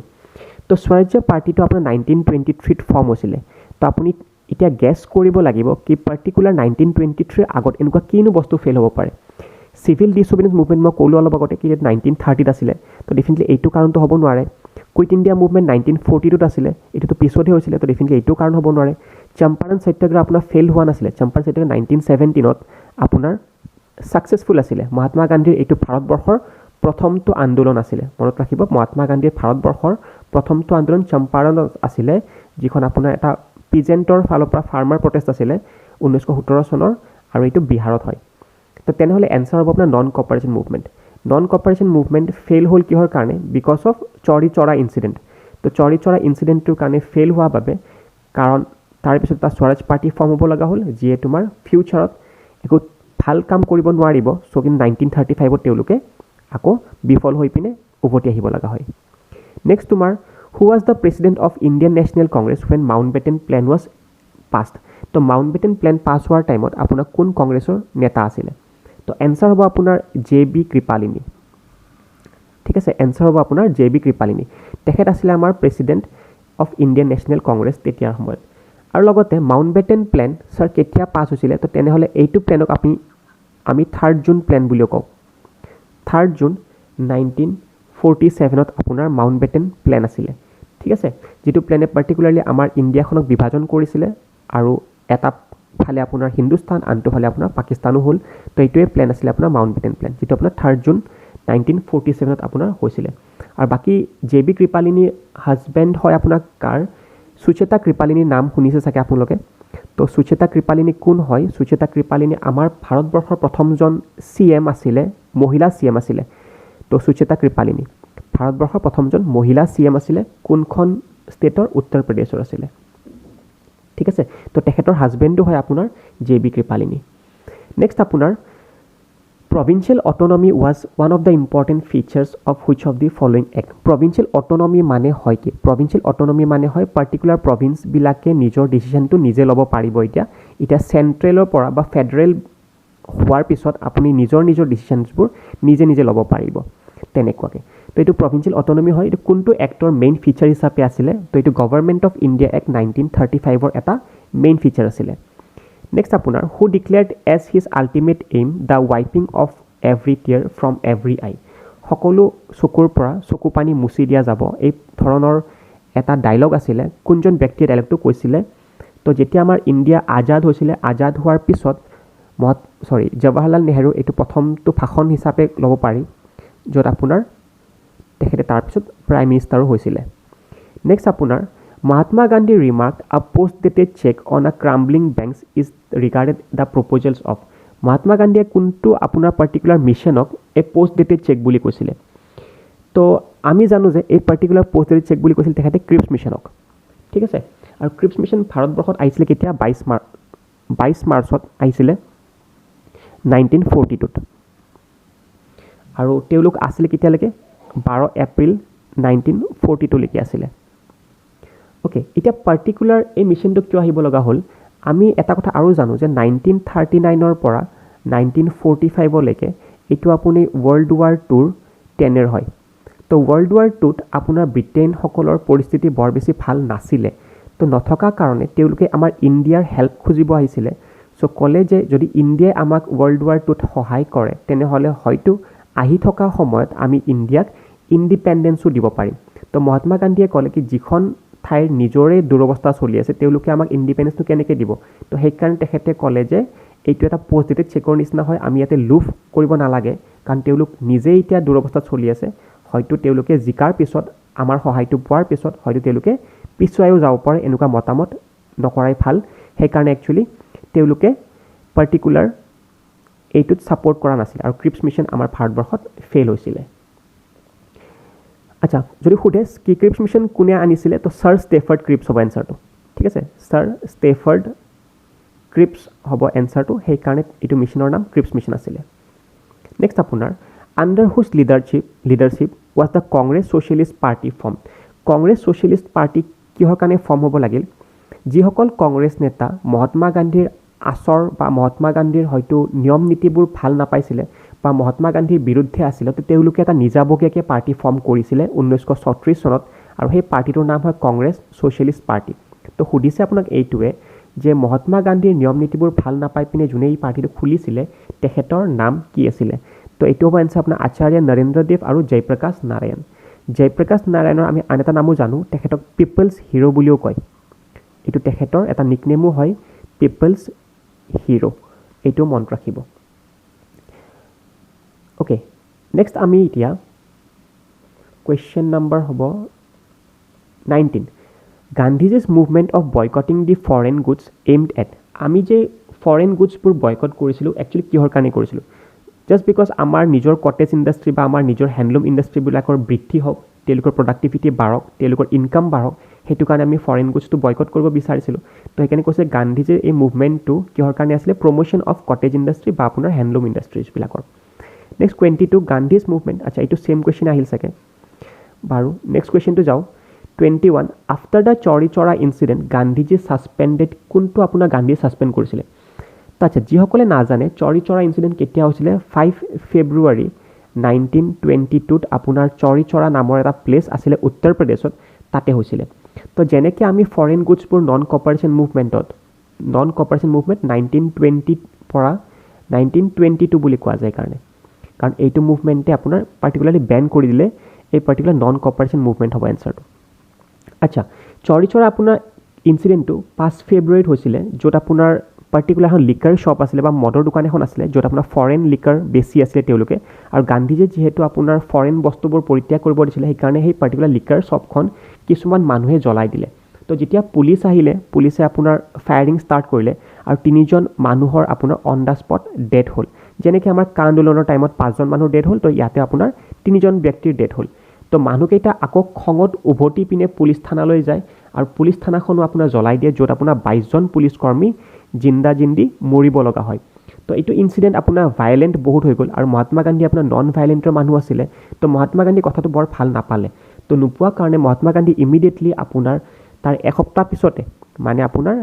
তো স্বৰাজ্য পাৰ্টিটো আপোনাৰ 1923ত ফৰ্ম হৈছিলে তো আপুনি এতিয়া গেছ কৰিব লাগিব কি পাৰ্টিকুলাৰ 1923ৰ আগত এনেকুৱা কিনো বস্তু ফেইল হ'ব পাৰে চিভিল ডিছঅবিডিয়েঞ্চ মুভমেণ্ট মই ক'লোঁ অলপ আগতে কি 1930ত আছিলে তো ডেফিনেটলি এইটো কাৰণটো হ'ব নোৱাৰে কুইট ইণ্ডিয়া মুভমেণ্ট 1942ত আছিলে এইটোতো পিছতহে হৈছিলে তো ডেফিনেটলি এইটো কাৰণ হ'ব নোৱাৰে চম্পাৰণ সত্যাগ্ৰহ আপোনাৰ ফেইল হোৱা নাছিলে চম্পাৰণ সত্যাগ্ৰহ 1917ত আপোনাৰ ছাকচেছফুল আছিলে মহাত্মা গান্ধীৰ এইটো ভাৰতবৰ্ষৰ প্ৰথমটো আন্দোলন আছিলে মনত ৰাখিব মহাত্মা গান্ধীৰ ভাৰতবৰ্ষৰ প্ৰথমটো আন্দোলন চম্পাৰণত আছিলে যিখন আপোনাৰ এটা পিজেণ্টৰ ফালৰ পৰা ফাৰ্মাৰ প্ৰটেষ্ট আছিলে 1917 চনৰ আৰু এইটো বিহাৰত হয় তো তেনেহ'লে এনচাৰ হ'ব আপোনাৰ নন কপাৰেশ্যন মুভমেণ্ট ফেইল হ'ল কিহৰ কাৰণে because of Chauri Chaura incident তো চৌৰি চৌৰা ইনচিডেণ্টটোৰ কাৰণে ফেইল হোৱা বাবে কাৰণ তাৰপিছত এটা স্বৰাজ পাৰ্টি ফৰ্ম হ'ব লগা হ'ল যিয়ে তোমাৰ ফিউচাৰত একো ভাল কাম কৰিব নোৱাৰিব চ' কিন্তু 1935ত তেওঁলোকে আকৌ বিফল হৈ পিনে উভতি আহিব লগা হয় নেক্সট তোমাৰ who was the president of Indian National Congress when Mountbatten plan was passed তো মাউণ্টবেটেন প্লেন পাছ হোৱাৰ টাইমত আপোনাৰ কোন কংগ্ৰেছৰ নেতা আছিলে তো এনচাৰ হ'ব আপোনাৰ JB কৃপালিনী ঠিক আছে এনচাৰ হ'ব আপোনাৰ JB কৃপালিনী তেখেত আছিলে আমাৰ president of Indian National Congress তেতিয়াৰ সময়ত আৰু লগতে মাউণ্টবেটেন প্লেন ছাৰ কেতিয়া পাছ হৈছিলে তো তেনেহ'লে এইটো প্লেনক আমি 3 জুন প্লেন বুলিও কওঁ 3 জুন 1947ত আপোনাৰ মাউণ্টবেটেন প্লেন আছিলে ঠিক আছে যেটো প্লেনে পাৰ্টিকুলাৰলি আমাৰ ইণ্ডিয়াখনক বিভাজন কৰিছিলে আৰু এটা ফালে আপোনাৰ হিন্দুস্তান আনটো ফালে আপোনাৰ পাকিস্তানো হ'ল তো এইটোৱে প্লেন আছিলে আপোনাৰ মাউণ্টবেটেন প্লেন যেটো আপোনাৰ 3 জুন 1947ত আপোনাৰ হৈছিলে আৰু বাকি JB কৃপালিনী হাজবেণ্ড হয় আপোনাৰ কাৰ সুচেতা কৃপালিনীৰ নাম শুনিছে চাগে আপোনালোকে তো সুচেতা কৃপালিনী কোন হয় সুচেতা কৃপালিনী আমাৰ ভাৰতবৰ্ষৰ প্ৰথমজন CM আছিলে মহিলা CM আছিলে তো সুচেতা কৃপালিনী ভাৰতবৰ্ষৰ প্ৰথমজন মহিলা CM আছিলে কোনখন ষ্টেটৰ উত্তৰ প্ৰদেশৰ আছিলে ঠিক আছে তো তেখেতৰ হাজবেণ্ডো হয় আপোনাৰ JB কৃপালিনী নেক্সট আপোনাৰ provincial autonomy was one of the important features of which of the following act provincial autonomy মানে হয় কি provincial autonomy মানে হয় particular province বিলাকে নিজৰ ডিসিশনটো নিজে ল'ব পাৰিব এটা সেন্ট্ৰেলৰ পৰা বা ফেডাৰেল হোৱাৰ পিছত আপুনি নিজৰ ডিসিশনছবোৰ নিজে ল'ব পাৰিব তেনেকুৱাকে তো এইটো provincial autonomy হয় এইটো কোনটো এক্টৰ মেইন ফিচাৰ হিচাপে আছিলে তো এইটো গভৰ্নমেন্ট অফ ইণ্ডিয়া এক্ট 1935 ৰ এটা মেইন ফিচাৰ আছিলে নেক্সট আপোনাৰ who declared as his ultimate aim the wiping of every tear from every eye সকলো চকুৰ পৰা চকু পানী মুছি দিয়া যাব এই ধৰণৰ এটা ডায়লগ আছিলে কোনজন ব্যক্তিয়ে ডায়লগটো কৈছিলে তো যেতিয়া আমাৰ ইণ্ডিয়া আজাদ হৈছিলে আজাদ হোৱাৰ পিছত জৱাহৰলাল নেহৰু এইটো প্ৰথমটো ভাষণ হিচাপে ল'ব পাৰি য'ত আপোনাৰ তেখেতে তাৰ পিছত প্ৰাইম মিনিষ্টাৰো হৈছিলে নেক্সট আপোনাৰ Mahatma Gandhi remarked a post-dated check on a crumbling banks is regarded the proposals of Mahatma Gandhi কোনটো আপোনাৰ পাৰ্টিকুলাৰ মিশনক এ post-dated check বুলি কৈছিলে তো আমি জানো যে এই পাৰ্টিকুলাৰ post-dated check বুলি কৈছিল তেখেতে ক্ৰিপছ মিশনক ঠিক আছে আৰু ক্ৰিপছ মিশন ভাৰতবৰ্ষত আহিছিলে কেতিয়া 22 মাৰ্চত আহিছিলে 1942 আৰু তেওঁলোক আসলে কেতিয়ালৈকে 12 এপ্ৰিল 1942 লৈকে আছিলে ওকে এটা পাৰ্টিকুলাৰ এই মিশনটো কিয় আহিব লগা হ'ল আমি এটা কথা আৰু জানো যে 1939 ৰ পৰা 1945 লৈকে এটো আপুনি ওয়াৰ্ল্ড ওয়াৰ 2 10 হয় তো ওয়াৰ্ল্ড ওয়াৰ 2 ত আপোনাৰ ব্ৰিটেইন সকলৰ পৰিস্থিতি বৰ বেছি ভাল নাছিলে তো নথকা কাৰণে তেওঁলোকে আমাৰ ইণ্ডিয়াৰ হেল্প খুজিব আহিছিলে সো কলে যে যদি ইণ্ডিয়াই আমাক ওয়াৰ্ল্ড ওয়াৰ 2 ত সহায় কৰে তেনেহলে হয়তো আহি থকা সময়ত আমি ইণ্ডিয়াক ইন্ডিপেন্ডেন্সও দিব পাৰিম তো মহাত্মা গান্ধীয়ে কলে কি যিখন ঠাইৰ নিজৰে দুৰৱস্থা চলি আছে তেওঁলোকে আমাক ইন্ডিপেন্ডেন্সটো কেনেকৈ দিব তো সেইকাৰণে তেখেতে কলে যে এইটো এটা পজিটিভ চেকৰ নিচিনা হয় আমি ইয়াতে লুফ কৰিব নালাগে কাৰণ তেওঁলোক নিজে এতিয়া দুৰৱস্থা চলি আছে হয়তো তেওঁলোকে জিকাৰ পিছত আমাৰ সহায়টো পোৱাৰ পিছত হয়তো তেওঁলোকে পিছুৱাইও যাব পাৰে এনেকুৱা মতামত নকৰাই ভাল সেইকাৰণে একচুয়ালি তেওঁলোকে পাৰ্টিকুলাৰ এইটোত সাপোৰ্ট কৰা নাছিল আৰু ক্ৰিপছ মিশন আমাৰ ভাৰতবৰ্ষত ফেল হৈছিলে আচ্ছা যদি খুদে কি ক্ৰিপছ মিশন কোনে আনিছিলে তো সাৰ ষ্টেফাৰ্ড ক্ৰিপছ হ'ব এনসাৰটো ঠিক আছে সাৰ ষ্টেফাৰ্ড ক্ৰিপছ হ'ব এনসাৰটো সেই কাৰণে এইটো মিশনৰ নাম ক্ৰিপছ মিশন আছিলে নেক্সট আপোনাৰ আন্ডাৰ হুজ leadership was the Congress Socialist Party formed Congress Socialist Party কিহৰ কাৰণে ফৰ্ম হ'ব লাগিল যিসকল কংগ্ৰেছ নেতা মহাত্মা গান্ধীৰ আসৰ বা মহাত্মা গান্ধীৰ হয়তো নিয়ম নীতিবোৰ ভাল নাপাইছিলে বা মহাত্মা গান্ধীৰ বিৰুদ্ধে আছিল তো তেওঁলোকে এটা নিজাবগীয়াকৈ পাৰ্টি ফৰ্ম কৰিছিলে 1936 চনত আৰু সেই পাৰ্টিটোৰ নাম হয় কংগ্ৰেছ ছ'চিয়েলিষ্ট পাৰ্টি তো সুধিছে আপোনাক এইটোৱে যে মহাত্মা গান্ধীৰ নিয়ম নীতিবোৰ ভাল নাপাই পিনে যোনে এই পাৰ্টিটো খুলিছিলে তেখেতৰ নাম কি আছিল তো এইটো হ'ব এনসাৰ আপোনাৰ আচাৰ্য নৰেন্দ্ৰ দেৱ আৰু জয়প্ৰকাশ নাৰায়ণ জয়প্ৰকাশ নাৰায়ণৰ আমি আন এটা নামো জানো তেখেতক পিপলছ হিৰো বুলিও কয় এইটো তেখেতৰ এটা নিকনেমো হয় পিপলছ হিৰো এইটো মনত ৰাখিব ওকে নেক্সট আমি এতিয়া কোৱেশ্চন নম্বৰ হ'ব 19 Gandhiji's movement of boycotting the foreign goods aimed at আমি যে ফৰেন গুডছবোৰ বয়কট কৰিছিলোঁ একচুৱেলি কিহৰ কাৰণে কৰিছিলোঁ জাষ্ট বিকজ আমাৰ নিজৰ কটেজ ইণ্ডাষ্ট্ৰি বা আমাৰ নিজৰ হেণ্ডলুম ইণ্ডাষ্ট্ৰিবিলাকৰ বৃদ্ধি হওক তেওঁলোকৰ প্ৰডাক্টিভিটি বাঢ়ক তেওঁলোকৰ ইনকাম বাঢ়ক সেইটো কাৰণে আমি ফৰেন গুডছটো বয়কট কৰিব বিচাৰিছিলোঁ তো সেইকাৰণে কৈছে গান্ধীজীৰ এই মুভমেণ্টটো কিহৰ কাৰণে আছিলে প্ৰমোশ্যন অফ কটেজ ইণ্ডাষ্ট্ৰি বা আপোনাৰ হেণ্ডলুম ইণ্ডাষ্ট্ৰিজবিলাকৰ নেক্সট 22 গান্ধীজ মুভমেণ্ট আচ্ছা এইটো সেম কুৱেশ্যন আহিল চাগে বাৰু নেক্সট কুৱেশ্যনটো যাওঁ 21 after the Chauri Chaura incident Gandhiji suspended কোনটো আপোনাৰ গান্ধীয়ে ছাছপেণ্ড কৰিছিলে আচ্ছা যিসকলে নাজানে চৌৰি চৌৰা ইনচিডেণ্ট কেতিয়া হৈছিলে 5 ফেব্ৰুৱাৰী 1922 আপোনাৰ চৌৰি চৌৰা নামৰ এটা প্লেচ আছিলে উত্তৰ প্ৰদেশত তাতে হৈছিলে তো যেনেকৈ আমি ফৰেন গুডছবোৰ নন কপাৰেশ্যন মুভমেণ্ট 1920 পৰা 1922 বুলি কোৱা যায় কাৰণ এইটো মুভমেণ্টে আপোনাৰ পাৰ্টিকুলাৰলি বেন কৰি দিলে এই পাৰ্টিকুলাৰ নন কপাৰেশ্যন মুভমেণ্ট হ'ব এনচাৰটো আচ্ছা চৌৰি চৌৰা আপোনাৰ ইনচিডেণ্টটো 5 ফেব্ৰুৱাৰীত হৈছিলে য'ত আপোনাৰ পাৰ্টিকুলাৰ এখন লিকাৰ শ্বপ আছিলে বা মদৰ দোকান এখন আছিলে য'ত আপোনাৰ ফৰেন লিকাৰ বেছি আছিলে তেওঁলোকে আৰু গান্ধীজীয়ে যিহেতু আপোনাৰ ফৰেন বস্তুবোৰ পৰিত্যাগ কৰিব দিছিলে সেইকাৰণে সেই পাৰ্টিকুলাৰ লিকাৰ শ্বপখন কিছুমান মানুহে জ্বলাই দিলে তো যেতিয়া পুলিচ আহিলে পুলিচে আপোনাৰ ফায়াৰিং ষ্টাৰ্ট কৰিলে আৰু 3জন মানুহৰ আপোনাৰ অন দ্য স্পট ডেথ হ'ল যেনেকৈ আমাৰ কা আন্দোলনৰ টাইমত 5জন মানুহ ডেথ হ'ল তো ইয়াতে আপোনাৰ 3জন ব্যক্তিৰ ডেথ হ'ল তো মানুহকেইটা আকৌ খঙত উভতি পিনে পুলিচ থানালৈ যায় আৰু পুলিচ থানাখনো আপোনাৰ জ্বলাই দিয়ে য'ত আপোনাৰ 22জন পুলিচ কৰ্মী জিন্দা জিন্দি মৰিব লগা হয় তো এইটো ইনচিডেণ্ট আপোনাৰ ভাইলেণ্ট বহুত হৈ গ'ল আৰু মহাত্মা গান্ধী আপোনাৰ নন ভাইলেণ্টৰ মানুহ আছিলে তো মহাত্মা গান্ধী কথাটো বৰ ভাল নাপালে তো নোপোৱাৰ কাৰণে মহাত্মা গান্ধী ইমিডিয়েটলি আপোনাৰ তাৰ এসপ্তাহ পিছতে মানে আপোনাৰ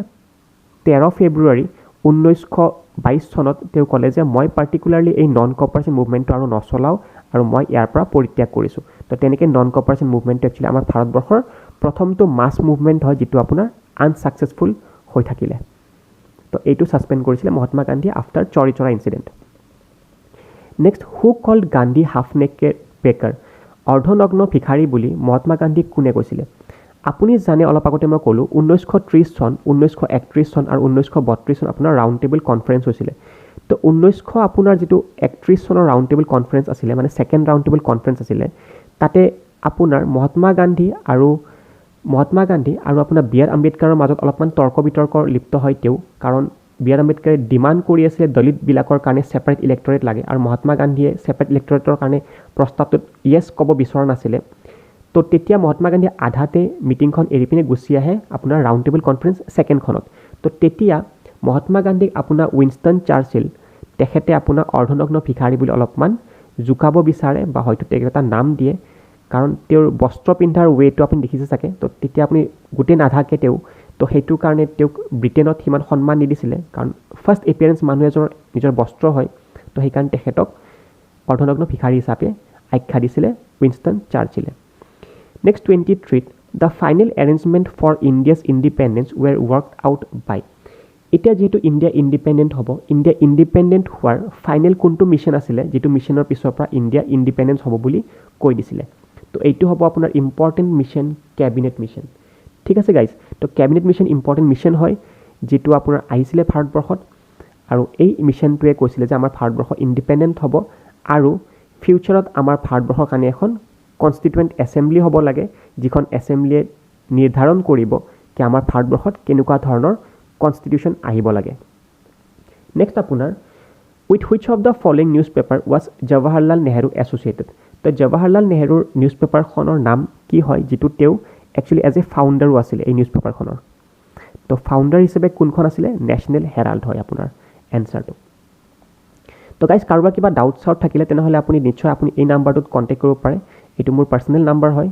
13 ফেব্ৰুৱাৰী 1922 চনত তেওঁ ক'লে যে মই পাৰ্টিকুলাৰলি এই নন কপাৰেশ্যন মুভমেণ্টটো আৰু নচলাওঁ আৰু মই ইয়াৰ পৰা পৰিত্যাগ কৰিছোঁ তো তেনেকৈ নন কপাৰেশ্যন মুভমেণ্টটো একচুৱেলি আমাৰ ভাৰতবৰ্ষৰ প্ৰথমটো মাছ মুভমেণ্ট হয় যিটো আপোনাৰ আনচাকচেছফুল হৈ থাকিলে তো এইটো ছাছপেণ্ড কৰিছিলে Mahatma Gandhi after Chauri Chaura incident next who called Gandhi half naked বেকাৰ অৰ্ধনগ্ন ভিখাৰী বুলি মহাত্মা গান্ধীক কোনে কৈছিলে আপুনি জানে অলপ আগতে মই ক'লোঁ 1930 চন 1931 চন আৰু 1932 চন আপোনাৰ ৰাউণ্ড টেবল কনফাৰেঞ্চ হৈছিলে তো 1900 আপোনাৰ যিটো 31 চনৰ ৰাউণ্ড টেবল কনফাৰেঞ্চ আছিলে মানে ছেকেণ্ড ৰাউণ্ড টেবল কনফাৰেঞ্চ আছিলে তাতে আপোনাৰ মহাত্মা গান্ধী আৰু আপোনাৰ বি আৰ আম্বেদকাৰৰ মাজত অলপমান তৰ্ক বিতৰ্ক লিপ্ত হয় তেওঁ কাৰণ বি আৰ আম্বেদকাৰে ডিমাণ্ড কৰি আছিলে দলিতবিলাকৰ কাৰণে ছেপাৰেট ইলেক্টৰেট লাগে আৰু মহাত্মা গান্ধীয়ে ছেপাৰেট ইলেক্টৰেটৰ কাৰণে প্ৰস্তাৱটোত য়েছ ক'ব বিচৰা নাছিলে তো তেতিয়া মহাত্মা গান্ধী আধাতে মিটিংখন এৰি পিনে গুচি আহে আপোনাৰ ৰাউণ্ড টেবল কনফাৰেঞ্চ ছেকেণ্ডখনত তো তেতিয়া মহাত্মা গান্ধীক আপোনাৰ উইনষ্টন চাৰ্চিল তেখেতে আপোনাৰ অৰ্ধনগ্ন ভিখাৰী বুলি অলপমান জোকাব বিচাৰে বা হয়তো তেওঁক এটা নাম দিয়ে কাৰণ তেওঁৰ বস্ত্ৰ পিন্ধাৰ ৱেটো আপুনি দেখিছে চাগে তো তেতিয়া আপুনি গোটেই নাথাকে তেওঁ তো সেইটোৰ কাৰণে তেওঁক ব্ৰিটেইনত সিমান সন্মান নিদিছিলে কাৰণ ফাৰ্ষ্ট এপিয়াৰেঞ্চ মানুহ এজনৰ নিজৰ বস্ত্ৰ হয় তো সেইকাৰণে তেখেতক অৰ্ধনগ্ন ভিখাৰী হিচাপে আখ্যা দিছিলে উইনষ্টন চাৰ্চিলে next 23 the final arrangement for India's independence were worked out by এতিয়া যিহেতু ইণ্ডিয়া ইণ্ডিপেণ্ডেণ্ট হ'ব ইণ্ডিয়া ইণ্ডিপেণ্ডেণ্ট হোৱাৰ ফাইনেল কোনটো মিছন আছিলে যিটো মিছনৰ পিছৰ পৰা ইণ্ডিয়া ইণ্ডিপেণ্ডেঞ্চ হ'ব বুলি কৈ দিছিলে তো এইটো হ'ব আপোনাৰ ইম্পৰ্টেণ্ট মিছন কেবিনেট মিছন ঠিক আছে গাইজ তো কেবিনেট মিছন ইম্পৰ্টেণ্ট মিছন হয় যিটো আপোনাৰ আহিছিলে ভাৰতবৰ্ষত আৰু এই মিছনটোৱে কৈছিলে যে আমাৰ ভাৰতবৰ্ষ ইণ্ডিপেণ্ডেণ্ট হ'ব আৰু ফিউচাৰত আমাৰ ভাৰতবৰ্ষৰ কাৰণে এখন কনষ্টিটুৱেণ্ট এছেম্বলি হ'ব লাগে যিখন এছেম্বলিয়ে নিৰ্ধাৰণ কৰিব কি আমাৰ ভাৰতবৰ্ষত কেনেকুৱা ধৰণৰ কনষ্টিটিউশ্যন আহিব লাগে নেক্সট আপোনাৰ with which of the following news paper was Jawaharlal Nehru associated তো জৱাহৰলাল নেহৰুৰ নিউজ পেপাৰখনৰ নাম কি হয় যিটো তেওঁ একচুৱেলি এজ এ ফাউণ্ডাৰো আছিলে এই নিউজ পেপাৰখনৰ তো ফাউণ্ডাৰ হিচাপে কোনখন আছিলে নেশ্যনেল হেৰাল্ড হয় আপোনাৰ এনচাৰটো তো গাইজ কাৰোবাৰ কিবা ডাউট চাউট থাকিলে তেনেহ'লে আপুনি নিশ্চয় আপুনি এই নাম্বাৰটোত কণ্টেক্ট কৰিব পাৰে এইটো মোৰ পাৰ্চনেল নাম্বাৰ হয়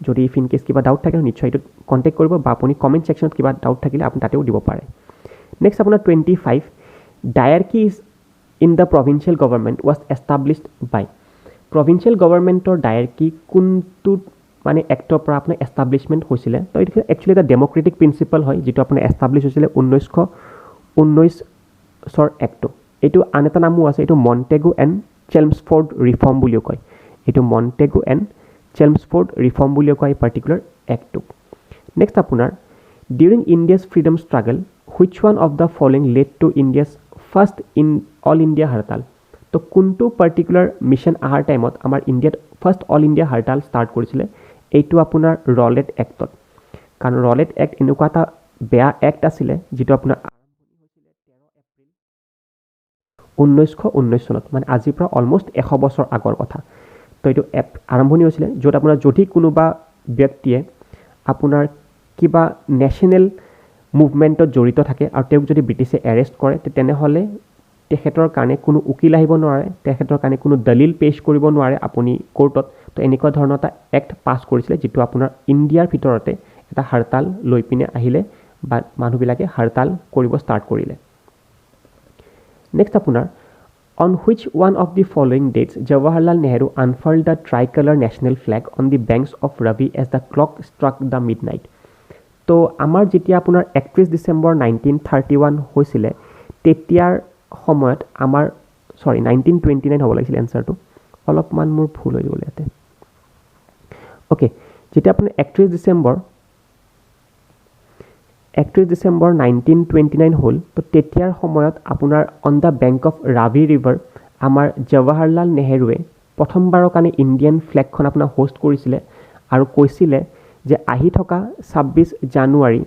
যদি ইফ ইন কেছ কিবা ডাউট থাকে নিশ্চয় এইটোত কণ্টেক্ট কৰিব বা আপুনি কমেণ্ট ছেকশ্যনত কিবা ডাউট থাকিলে আপুনি তাতেও দিব পাৰে নেক্সট আপোনাৰ 25 diarchy is in the provincial government was established by provincial গভৰ্ণমেণ্টৰ ডায়াৰকি কোনটো মানে এক্টৰ পৰা আপোনাৰ এষ্টাব্লিছমেণ্ট হৈছিলে তো এইটো একচুৱেলি এটা ডেম'ক্ৰেটিক প্ৰিন্সিপাল হয় যিটো আপোনাৰ এষ্টাব্লিছ হৈছিলে 1919 এক্টটো এইটো আন এটা নামো আছে এইটো মণ্টেগু এণ্ড চেলমছফৰ্ড ৰিফৰ্ম বুলিও কয় এইটো মণ্টেগু এণ্ড চেলমছফৰ্ড ৰিফৰ্ম বুলিও কয় পাৰ্টিকুলাৰ এক্টটোক নেক্সট আপোনাৰ during India's freedom struggle which one of the following led to India's first all India hartal তো কোনটো পাৰ্টিকুলাৰ মিছন অহাৰ টাইমত আমাৰ ইণ্ডিয়াত first all India hartal start কৰিছিলে এইটো আপোনাৰ ৰলেট এক্টত কাৰণ ৰলেট এক্ট এনেকুৱা এটা বেয়া এক্ট আছিলে যিটো আপোনাৰ আৰম্ভণি হৈছিলে 1919 চনত মানে আজিৰ পৰা অলমষ্ট 100 বছৰ আগৰ কথা তো এইটো আৰম্ভণি হৈছিলে য'ত আপোনাৰ যদি কোনোবা ব্যক্তিয়ে আপোনাৰ কিবা নেশ্যনেল মুভমেণ্টত জড়িত থাকে আৰু তেওঁক যদি ব্ৰিটিছে এৰেষ্ট কৰে তেনেহ'লে তেখেতৰ কাৰণে কোনো উকিল আহিব নোৱাৰে, তেখেতৰ কাৰণে কোনো দলিল পেশ কৰিব নোৱাৰে আপুনি কোৰ্টত। তো এনেকুৱা ধৰণৰ এটা এক্ট পাছ কৰিছিলে যিটো আপোনাৰ ইণ্ডিয়াৰ ভিতৰতে এটা হৰতাল লৈ পিনে আহিলে বা মানুহবিলাকে হৰতাল কৰিব ষ্টাৰ্ট কৰিলে। নেক্সট আপোনাৰ on which one of the following dates Jawaharlal Nehru unfurled the tricolor national flag on the banks of Ravi as the clock struck the midnight? তো আমাৰ যেতিয়া আপোনাৰ 31 ডিচেম্বৰ 1931 হৈছিলে তেতিয়াৰ সময়ত আমাৰ 1929 হ'ব লাগিছিল এনসাৰটো, অলপমান মোৰ ভুল হৈ গ'ল ইয়াতে। ওকে, যেতিয়া আপোনাৰ 31 ডিচেম্বৰ 1929 হ'ল, তো তেতিয়াৰ সময়ত আপোনাৰ on the bank of Ravi river আমাৰ জৱাহৰলাল নেহৰুৱে প্ৰথমবাৰৰ কাৰণে ইণ্ডিয়ান ফ্লেগখন আপোনাৰ হোষ্ট কৰিছিলে আৰু কৈছিলে যে আহি থকা 26 জানুৱাৰী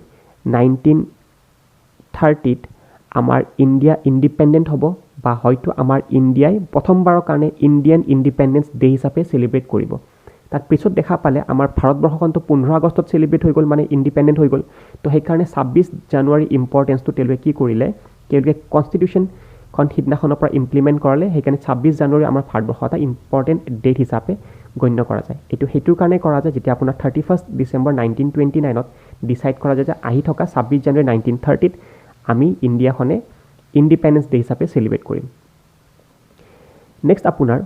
1930ত আমাৰ ইণ্ডিয়া ইণ্ডিপেণ্ডেণ্ট হ'ব বা হয়তো আমাৰ ইণ্ডিয়াই প্ৰথমবাৰৰ কাৰণে ইণ্ডিয়ান ইণ্ডিপেণ্ডেন্স ডে হিচাপে চেলিব্ৰেট কৰিব। তাৰ পিছত দেখা পালে আমাৰ ভাৰতবৰ্ষখনটো 15 আগষ্টত চেলিব্ৰেট হৈ গ'ল, মানে ইণ্ডিপেণ্ডেণ্ট হৈ গ'ল। তো সেইকাৰণে 26 জানুৱাৰী ইম্পৰ্টেঞ্চটো তেওঁলোকে কি কৰিলে, তেওঁলোকে কনষ্টিটিউশ্যনখন সিদিনাখনৰ পৰা ইমপ্লিমেণ্ট কৰালে। সেইকাৰণে 26 জানুৱাৰী আমাৰ ভাৰতবৰ্ষৰ এটা ইম্পৰ্টেণ্ট ডেট হিচাপে গণ্য কৰা যায়। এইটো সেইটোৰ কাৰণে কৰা যায় যেতিয়া আপোনাৰ 31 ডিচেম্বৰ 1929ত ডিচাইড কৰা যায় যে আহি থকা 26 জানুৱাৰী 1930ত আমি ইণ্ডিয়াখনে ইণ্ডিপেণ্ডেন্স ডে হিচাপে চেলিব্ৰেট কৰিম। নেক্সট আপোনাৰ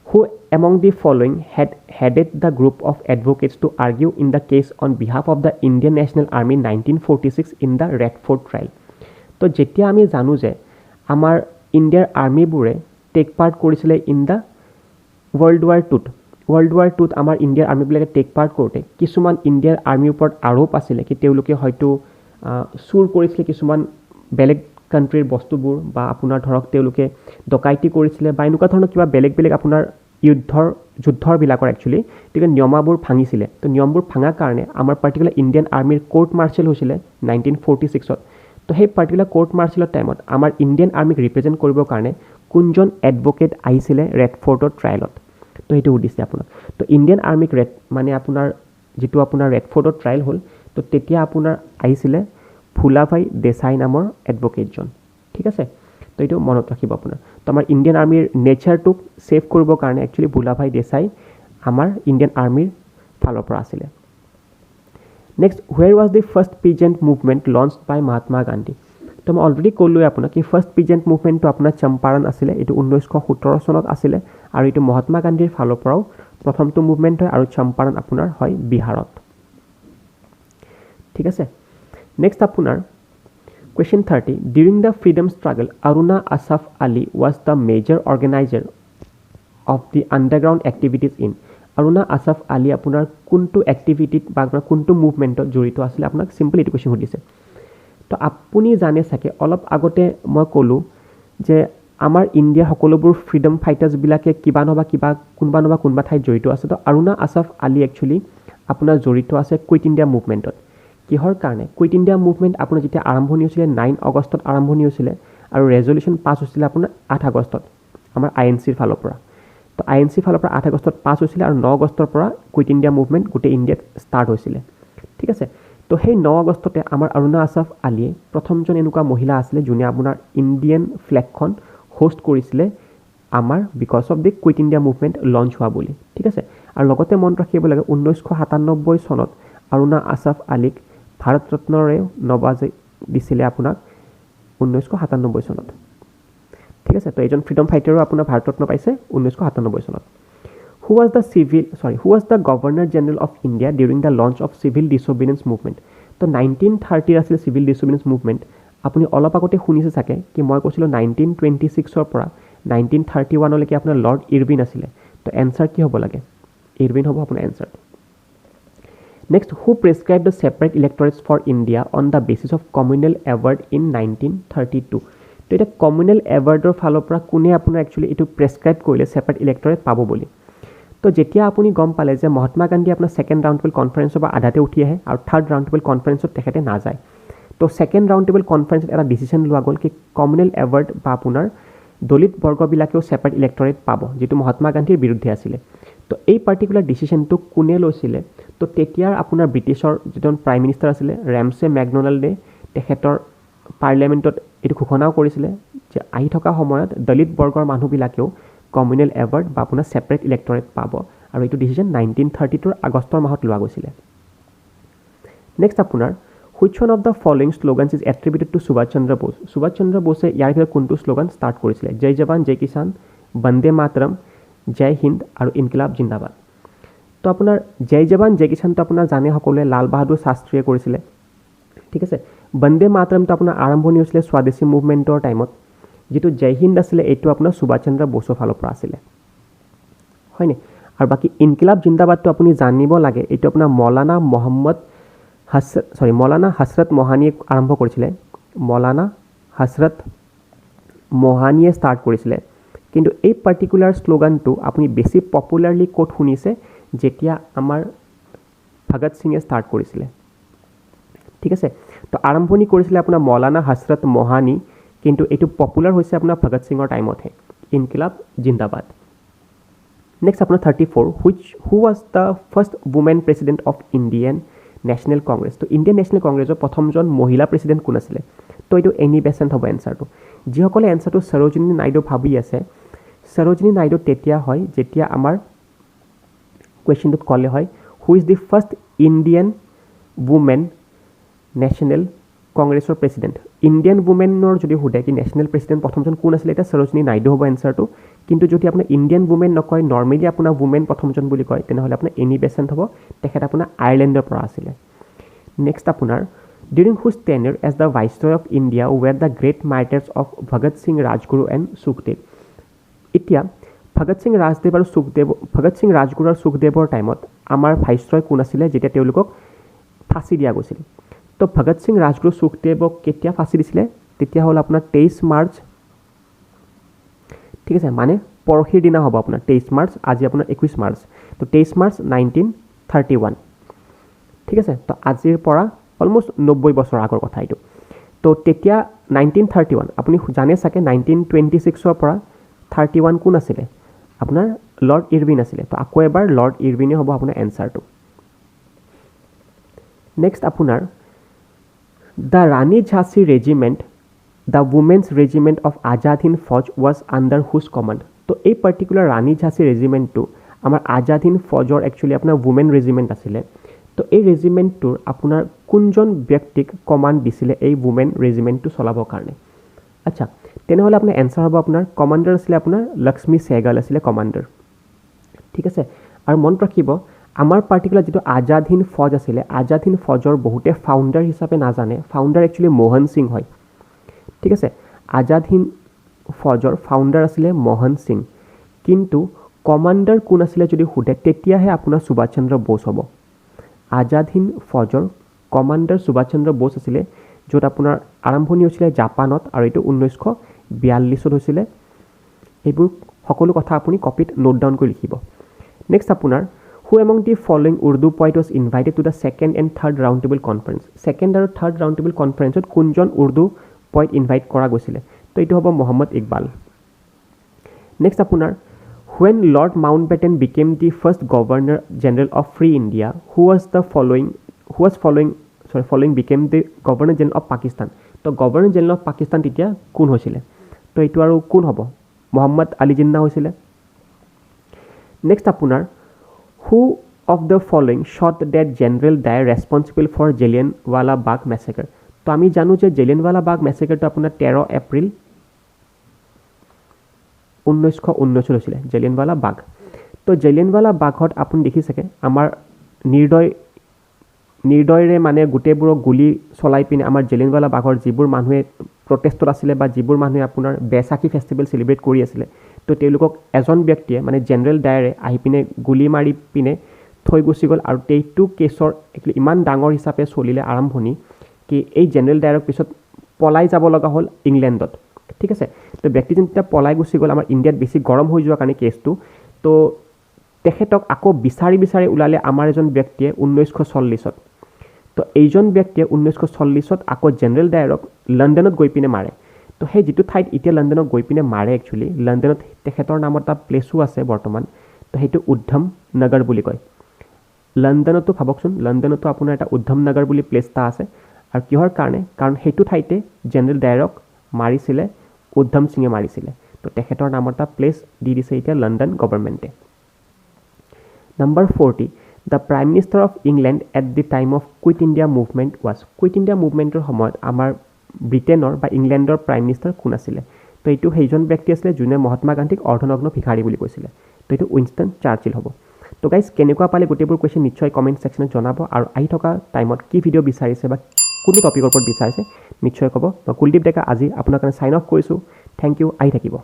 who among the following had headed the group of advocates to argue in the case on behalf of the Indian National Army 1946 in the Red Fort trial? তো যেতিয়া আমি জানো যে আমাৰ ইণ্ডিয়াৰ আৰ্মিবোৰে টেক পাৰ্ট কৰিছিলে ইন দ্য ৱৰ্ল্ড ৱাৰ টুত আমাৰ ইণ্ডিয়াৰ আৰ্মিবিলাকে টেক পাৰ্ট কৰোঁতে কিছুমান ইণ্ডিয়াৰ আৰ্মিৰ ওপৰত আৰোপ আছিলে কি তেওঁলোকে হয়তো চুৰ কৰিছিলে কিছুমান বেলেগ কাণ্ট্ৰিৰ বস্তুবোৰ, বা আপোনাৰ ধৰক তেওঁলোকে ডকাইতি কৰিছিলে বা এনেকুৱা ধৰণৰ কিবা বেলেগ বেলেগ আপোনাৰ যুদ্ধৰবিলাকৰ একচুৱেলি তেওঁলোকে নিয়মাবোৰ ভাঙিছিলে। তো নিয়মবোৰ ভাঙাৰ কাৰণে আমাৰ পাৰ্টিকুলাৰ ইণ্ডিয়ান আৰ্মিৰ কোৰ্ট মাৰ্চিয়েল হৈছিলে 1946ত। তো সেই পাৰ্টিকুলাৰ কোৰ্ট মাৰ্চিয়েলৰ টাইমত আমাৰ ইণ্ডিয়ান আৰ্মিক ৰিপ্ৰেজেণ্ট কৰিবৰ কাৰণে কোনজন এডভকেট আহিছিলে ৰেড ফৰ্টৰ ট্ৰায়েলত, তো সেইটো সুধিছে আপোনাক। তো ইণ্ডিয়ান আৰ্মিক মানে আপোনাৰ যিটো আপোনাৰ ৰেড ফৰ্টৰ ট্ৰায়েল হ'ল, তো তেতিয়া আপোনাৰ আহিছিলে ভুলাভাই দেশাই নামৰ এডভকেটজন। ঠিক আছে, তো এইটো মনত ৰাখিব আপোনাৰ। তো আমাৰ ইণ্ডিয়ান আৰ্মিৰ নেচাৰটোক ছেভ কৰিবৰ কাৰণে একচুৱেলি ভুলাভাই দেশাই আমাৰ ইণ্ডিয়ান আৰ্মিৰ ফালৰ পৰা আছিলে। Next, where was the first peasant movement launched by Mahatma Gandhi? তো মই অলৰেডি ক'লোৱে আপোনাক কি ফাৰ্ষ্ট পিজেণ্ট মুভমেণ্টটো আপোনাৰ চম্পাৰণ আছিলে, এইটো 1917 চনত আছিলে, আৰু এইটো মহাত্মা গান্ধীৰ ফালৰ পৰাও প্ৰথমটো মুভমেণ্ট হয়, আৰু চম্পাৰণ আপোনাৰ হয় বিহাৰত। ঠিক আছে, নেক্সট আপোনাৰ question 30, during the freedom struggle Aruna Asaf Ali was the major organiser of the underground activities in? Aruna Asaf Ali আপোনাৰ কোনটো এক্টিভিটিত বা আপোনাৰ কোনটো মুভমেণ্টত জড়িত আছিলে, আপোনাক চিম্পল এইটো কুৱেশ্যন সুধিছে। তো আপুনি জানে চাগে অলপ আগতে মই ক'লোঁ যে আমাৰ ইণ্ডিয়াৰ সকলোবোৰ ফ্ৰীডম ফাইটাৰ্ছবিলাকে কিবা নহবা কোনোবা ঠাইত জড়িত আছে। তো অৰুণা আছফ আলী একচুৱেলি আপোনাৰ জড়িত আছে কুইট ইণ্ডিয়া মুভমেণ্টত। কিহৰ কাৰণে? কুইট ইণ্ডিয়া মুভমেণ্ট আপোনাৰ যেতিয়া আৰম্ভণি হৈছিলে 9 আগষ্টত আৰম্ভণি হৈছিলে, আৰু ৰেজলিউশ্যন পাছ হৈছিলে আপোনাৰ 8 আগষ্টত আমাৰ INCৰ ফালৰ পৰা। তো INCৰ ফালৰ পৰা 8 আগষ্টত পাছ হৈছিলে, আৰু 9 আগষ্টৰ পৰা কুইট ইণ্ডিয়া মুভমেণ্ট গোটেই ইণ্ডিয়াত ষ্টাৰ্ট হৈছিলে। ঠিক আছে, তো সেই 9 আগষ্টতে আমাৰ অৰুণা আছফ আলীয়ে প্ৰথমজন এনেকুৱা মহিলা আছিলে যোনে আপোনাৰ ইণ্ডিয়ান ফ্লেগখন হোষ্ট কৰিছিলে আমাৰ because of the quit India movement launch হোৱা বুলি। ঠিক আছে, আৰু লগতে মনত ৰাখিব লাগে 1997 চনত অৰুণা আছফ আলীক ভাৰত ৰত্নৰে নৱাজি দিছিলে আপোনাক 1997 চনত। ঠিক আছে, তো এজন ফ্ৰীডম ফাইটাৰো আপোনাৰ ভাৰত ৰত্ন পাইছে 1997 চনত। হু was the governor general of India during the launch of civil disobedience movement? তো 1930 আছিলে চিভিল ডিছঅবিডিয়েঞ্চ মুভমেণ্ট। আপুনি অলপ আগতে শুনিছে চাগে কি মই কৈছিলোঁ 1926ৰ পৰা 1931লৈকে আপোনাৰ লৰ্ড ইৰবিন আছিলে। তো এনচাৰ কি হ'ব লাগে? ইৰবিন হ'ব আপোনাৰ এনচাৰটো। Next, who prescribe the separate electorates for India on the basis of communal award in 1932? তো এতিয়া কমিউনেল এৱাৰ্ডৰ ফালৰ পৰা কোনে আপোনাৰ একচুৱেলি এইটো প্ৰেছক্ৰাইব কৰিলে ছেপাৰেট ইলেক্টৰেট পাব বুলি? তো যেতিয়া আপুনি গম পালে যে মহাত্মা গান্ধী আপোনাৰ ছেকেণ্ড ৰাউণ্ড টেবল কনফাৰেন্সৰ পৰা আধাতে উঠি আহে আৰু থাৰ্ড ৰাউণ্ড টেবল কনফাৰেন্সত তেখেতে নাযায়, তো ছেকেণ্ড ৰাউণ্ড টেবল কনফাৰেন্সত এটা ডিচিশ্যন লোৱা গ'ল কি কমিউনেল এৱাৰ্ড বা আপোনাৰ দলিত বৰ্গবিলাকেও ছেপাৰেট ইলেক্টৰেট পাব, যিটো মহাত্মা গান্ধীৰ বিৰুদ্ধে আছিলে। তো এই পাৰ্টিকুলাৰ ডিচিশ্যনটো কোনে লৈছিলে? তো তেতিয়াৰ আপোনাৰ ব্ৰিটিছৰ যিজন প্ৰাইম মিনিষ্টাৰ আছিলে ৰেমছে মেকডনাল্ডে তেখেতৰ পাৰ্লিয়ামেণ্টত এইটো ঘোষণাও কৰিছিলে যে আহি থকা সময়ত দলিত বৰ্গৰ মানুহবিলাকেও কমিউনেল এৱাৰ্ড বা আপোনাৰ ছেপাৰেট ইলেক্টৰেট পাব আৰু এইটো ডিচিজন 1932 আগষ্টৰ মাহত লোৱা গৈছিলে নেক্সট আপোনাৰ which one of the following slogans is attributed to Subhash Chandra Bose Subhash Chandra বোসে ইয়াৰ ভিতৰত কোনটো শ্লোগান ষ্টাৰ্ট কৰিছিলে জয় জৱান জয় কিষাণ বন্দে মাতৰম জয় হিন্দ আৰু ইনকিলাব জিন্দাবাদ তো আপোনাৰ জয় জৱান জয় কিষাণটো আপোনাৰ জানে সকলোৱে লাল বাহাদুৰ শাস্ত্ৰীয়ে কৰিছিলে ঠিক আছে বন্দে মাতৰমটো আপোনাৰ আৰম্ভণি হৈছিলে স্বদেশী মুভমেণ্টৰ টাইমত যেটো জয় হিন্দ আছিলে এইটো আপোনাৰ সুভাষ চন্দ্ৰ বোসৰ ফালৰ পৰা আছিলে হয়নে আৰু বাকি ইনকিলাব জিন্দাবাদটো আপুনি জানিব লাগে এইটো আপোনাৰ মৌলানা হযৰত মোহানিয়ে আৰম্ভ কৰিছিলে মৌলানা হযৰত মোহানিয়ে ষ্টাৰ্ট কৰিছিলে কিন্তু এই পাৰ্টিকুলাৰ শ্লোগানটো আপুনি বেছি পপুলাৰলি কোট শুনিছে যেতিয়া আমাৰ ভগত সিঙে ষ্টাৰ্ট কৰিছিলে ঠিক আছে তো আৰম্ভণি কৰিছিলে আপোনাৰ মৌলানা হযৰত মোহানি কিন্তু এইটো পপুলাৰ হৈছে আপোনাৰ ভগত সিঙৰ টাইমতহে ইনকিলাব জিন্দাবাদ নেক্সট আপোনাৰ 34 who was the first women president of Indian National Congress তো ইণ্ডিয়ান নেশ্যনেল কংগ্ৰেছৰ প্ৰথমজন মহিলা প্ৰেসিডেন্ট কোন আছিলে তো এইটো এনি বেসেণ্ট হ'ব এনসাৰটো যিসকলে এনসাৰটো সৰোজিনী নাইডু ভাবি আছে সৰোজিনী নাইডু তেতিয়া হয় যেতিয়া আমাৰ কুৱেশ্যনটোত ক'লে হয় who is the first Indian women national কংগ্ৰেছৰ প্ৰেসিডেন্ট ইণ্ডিয়ান ওমেনৰ যদি সোধে কি নেশ্যনেল প্ৰেসিডেন্ট প্ৰথমজন কোন আছিলে এটা সৰোজিনী নাইডু হ'ব এনসাৰটো কিন্তু যদি আপোনাৰ ইণ্ডিয়ান ওমেন নকয় নৰ্মেলি আপোনাৰ ওমেন প্ৰথমজন বুলি কয় তেনেহ'লে আপোনাৰ এনি বেসেণ্ট হ'ব তেখেত আপোনাৰ আয়াৰলেণ্ডৰ পৰা আছিলে নেক্সট আপোনাৰ during whose tenure as the viceroy of India were the great martyrs of Bhagat Singh Rajguru and Sukhdev এতিয়া ভগত সিং ৰাজগুৰু আৰু সুখদেৱৰ টাইমত আমাৰ ভাইসৰয় কোন আছিলে যেতিয়া তেওঁলোকক ফাঁচি দিয়া গৈছিল তো ভগত সিং ৰাজগুৰু সুখদেৱক কেতিয়া ফাঁচি দিছিলে তেতিয়া হ'ল আপোনাৰ 23 মাৰ্চ ঠিক আছে মানে পৰহিৰ দিনা হ'ব আপোনাৰ 23 মাৰ্চ আজি আপোনাৰ 21 মাৰ্চ তো 23 মাৰ্চ 1931 ঠিক আছে তো আজিৰ পৰা অলমোষ্ট 90 বছৰ আগৰ কথা এইটো তো তেতিয়া 1931 আপুনি জানে চাগে 1926 পৰা 31 কোন আছিলে আপোনাৰ লৰ্ড ইৰবিন আছিলে তো আকৌ এবাৰ লৰ্ড ইৰবিনে হ'ব আপোনাৰ এনসাৰটো নেক্সট আপোনাৰ দ্য ৰাণী ঝাঁচী regiment the women's regiment of Azad Hind Fauj was under whose command তো এই পাৰ্টিকুলাৰ ৰাণী ঝাঁচী ৰেজিমেণ্টটো আমাৰ আজাদ হিন্দ ফৌজৰ একচুৱেলি আপোনাৰ উমেন ৰেজিমেণ্ট আছিলে তো এই ৰেজিমেণ্টটোৰ আপোনাৰ কোনজন ব্যক্তিক কমাণ্ড দিছিলে এই উমেন ৰেজিমেণ্টটো চলাবৰ কাৰণে আচ্ছা তেনেহ'লে আপোনাৰ এনসাৰ হ'ব আপোনাৰ কমাণ্ডাৰ আছিলে আপোনাৰ লক্ষ্মী চেহগাল আছিলে কমাণ্ডাৰ ঠিক আছে আৰু মনত ৰাখিব আমাৰ পাৰ্টিকুলাৰ যেটো আজাদ হিন্দ ফৌজ আছিলে আজাদ হিন্দ ফৌজৰ বহুতে ফাউণ্ডাৰ হিচাপে নাজানে ফাউণ্ডাৰ একচুৱেলি মোহন সিং হয় ঠিক আছে আজাদ হিন্দ ফৌজৰ ফাউণ্ডাৰ আছিলে মোহন সিং কিন্তু কমাণ্ডাৰ কোন আছিলে যদি সোধে তেতিয়াহে আপোনাৰ সুভাষ চন্দ্ৰ বোস হ'ব আজাদ হিন্দ ফৌজৰ কমাণ্ডাৰ সুভাষ চন্দ্ৰ বোস আছিলে য'ত আপোনাৰ আৰম্ভণি হৈছিলে জাপানত আৰু এইটো 1942 হৈছিলে এইবোৰ সকলো কথা আপুনি কপিত নোট ডাউন কৰি লিখিব নেক্সট আপোনাৰ who among the following Urdu poet was invited to the second and third round table conference second আৰু থাৰ্ড ৰাউণ্ড টেবল কনফাৰেন্সত কোনজন উৰ্দু পয়েট ইনভাইট কৰা গৈছিলে তো এইটো হ'ব মোহাম্মদ ইকবাল নেক্সট আপোনাৰ when Lord Mountbatten became the first Governor General of Free India who was following became the Governor General of Pakistan তো Governor General of Pakistan তেতিয়া কোন হৈছিলে তো এইটো আৰু কোন হ'ব মোহাম্মদ আলী জিন্না হৈছিলে নেক্সট আপোনাৰ who of the following shot dead General Dyer responsible for Jallianwala Bagh massacre তো আমি জানো যে Jallianwala Bagh massacre টো আপোনাৰ 13 এপ্ৰিল 1919 হৈছিলে Jallianwala Bagh তো Jallianwala Baghত আপুনি দেখিছেকে আমাৰ নিৰ্দয়ৰে মানে গোটেইবোৰক গুলি চলাই পিনে আমাৰ Jallianwala Baghৰ যিবোৰ মানুহে প্ৰটেষ্টত আছিলে বা যিবোৰ মানুহে আপোনাৰ বেসাখী ফেষ্টিভেল সেলিব্ৰেট কৰি আছিলে তো তেওঁলোকক এজন ব্যক্তিয়ে মানে জেনাৰেল ডায়াৰে আহি পিনে গুলি মাৰি পিনে থৈ গুচি গ'ল আৰু এইটো কেছৰ ইমান ডাঙৰ হিচাপে চলিলে আৰম্ভণি কি এই জেনাৰেল ডায়াৰক পিছত পলাই যাব লগা হ'ল ইংলেণ্ডত ঠিক আছে তো ব্যক্তিজন তেতিয়া পলাই গুচি গ'ল আমাৰ ইণ্ডিয়াত বেছি গৰম হৈ যোৱাৰ কাৰণে কেছটো তো তেখেতক আকৌ বিচাৰি ওলালে আমাৰ এজন ব্যক্তিয়ে 1940ত তো এইজন ব্যক্তিয়ে 1940ত আকৌ জেনাৰেল ডায়াৰক লণ্ডনত গৈ পিনে মাৰে তো সেই যেটো ঠাইত এতিয়া লণ্ডনত গৈ পিনে মাৰে একচুৱেলি লণ্ডনত তেখেতৰ নামত এটা প্লেছো আছে বৰ্তমান তো সেইটো উদ্ধম নগৰ বুলি কয় লণ্ডনতো ভাবকচোন লণ্ডনতো আপোনাৰ এটা উদ্ধম নগৰ বুলি প্লেছ এটা আছে আৰু কিহৰ কাৰণে কাৰণ সেইটো ঠাইতে জেনেৰেল ডায়াৰক মাৰিছিলে উদ্ধম সিঙে মাৰিছিলে তো তেখেতৰ নামৰ এটা প্লেচ দি দিছে এতিয়া লণ্ডন গভৰ্ণমেণ্টে number 40 the prime minister of England at the time of Quit India movement was Quit India মুভমেণ্টৰ সময়ত আমাৰ ব্ৰিটেইনৰ বা ইংলেণ্ডৰ প্ৰাইম মিনিষ্টাৰ কোন আছিলে তো এইটো সেইজন ব্যক্তি আছিলে যোনে মহাত্মা গান্ধীক অৰ্ধনগ্ন ভিখাৰী বুলি কৈছিলে তো এইটো উইনষ্টন চাৰ্চিল হ'ব তো গাইজ কেনেকুৱা পালে গোটেইবোৰ কুৱেশ্যন নিশ্চয় কমেণ্ট ছেকশ্যনত জনাব আৰু আহি থকা টাইমত কি ভিডিঅ' বিচাৰিছে বা কোনটো টপিকৰ ওপৰত বিচাৰিছে নিশ্চয় ক'ব মই কুলদীপ ডেকা আজি আপোনাৰ কাৰণে ছাইন অফ কৰিছোঁ থেংক ইউ আহি থাকিব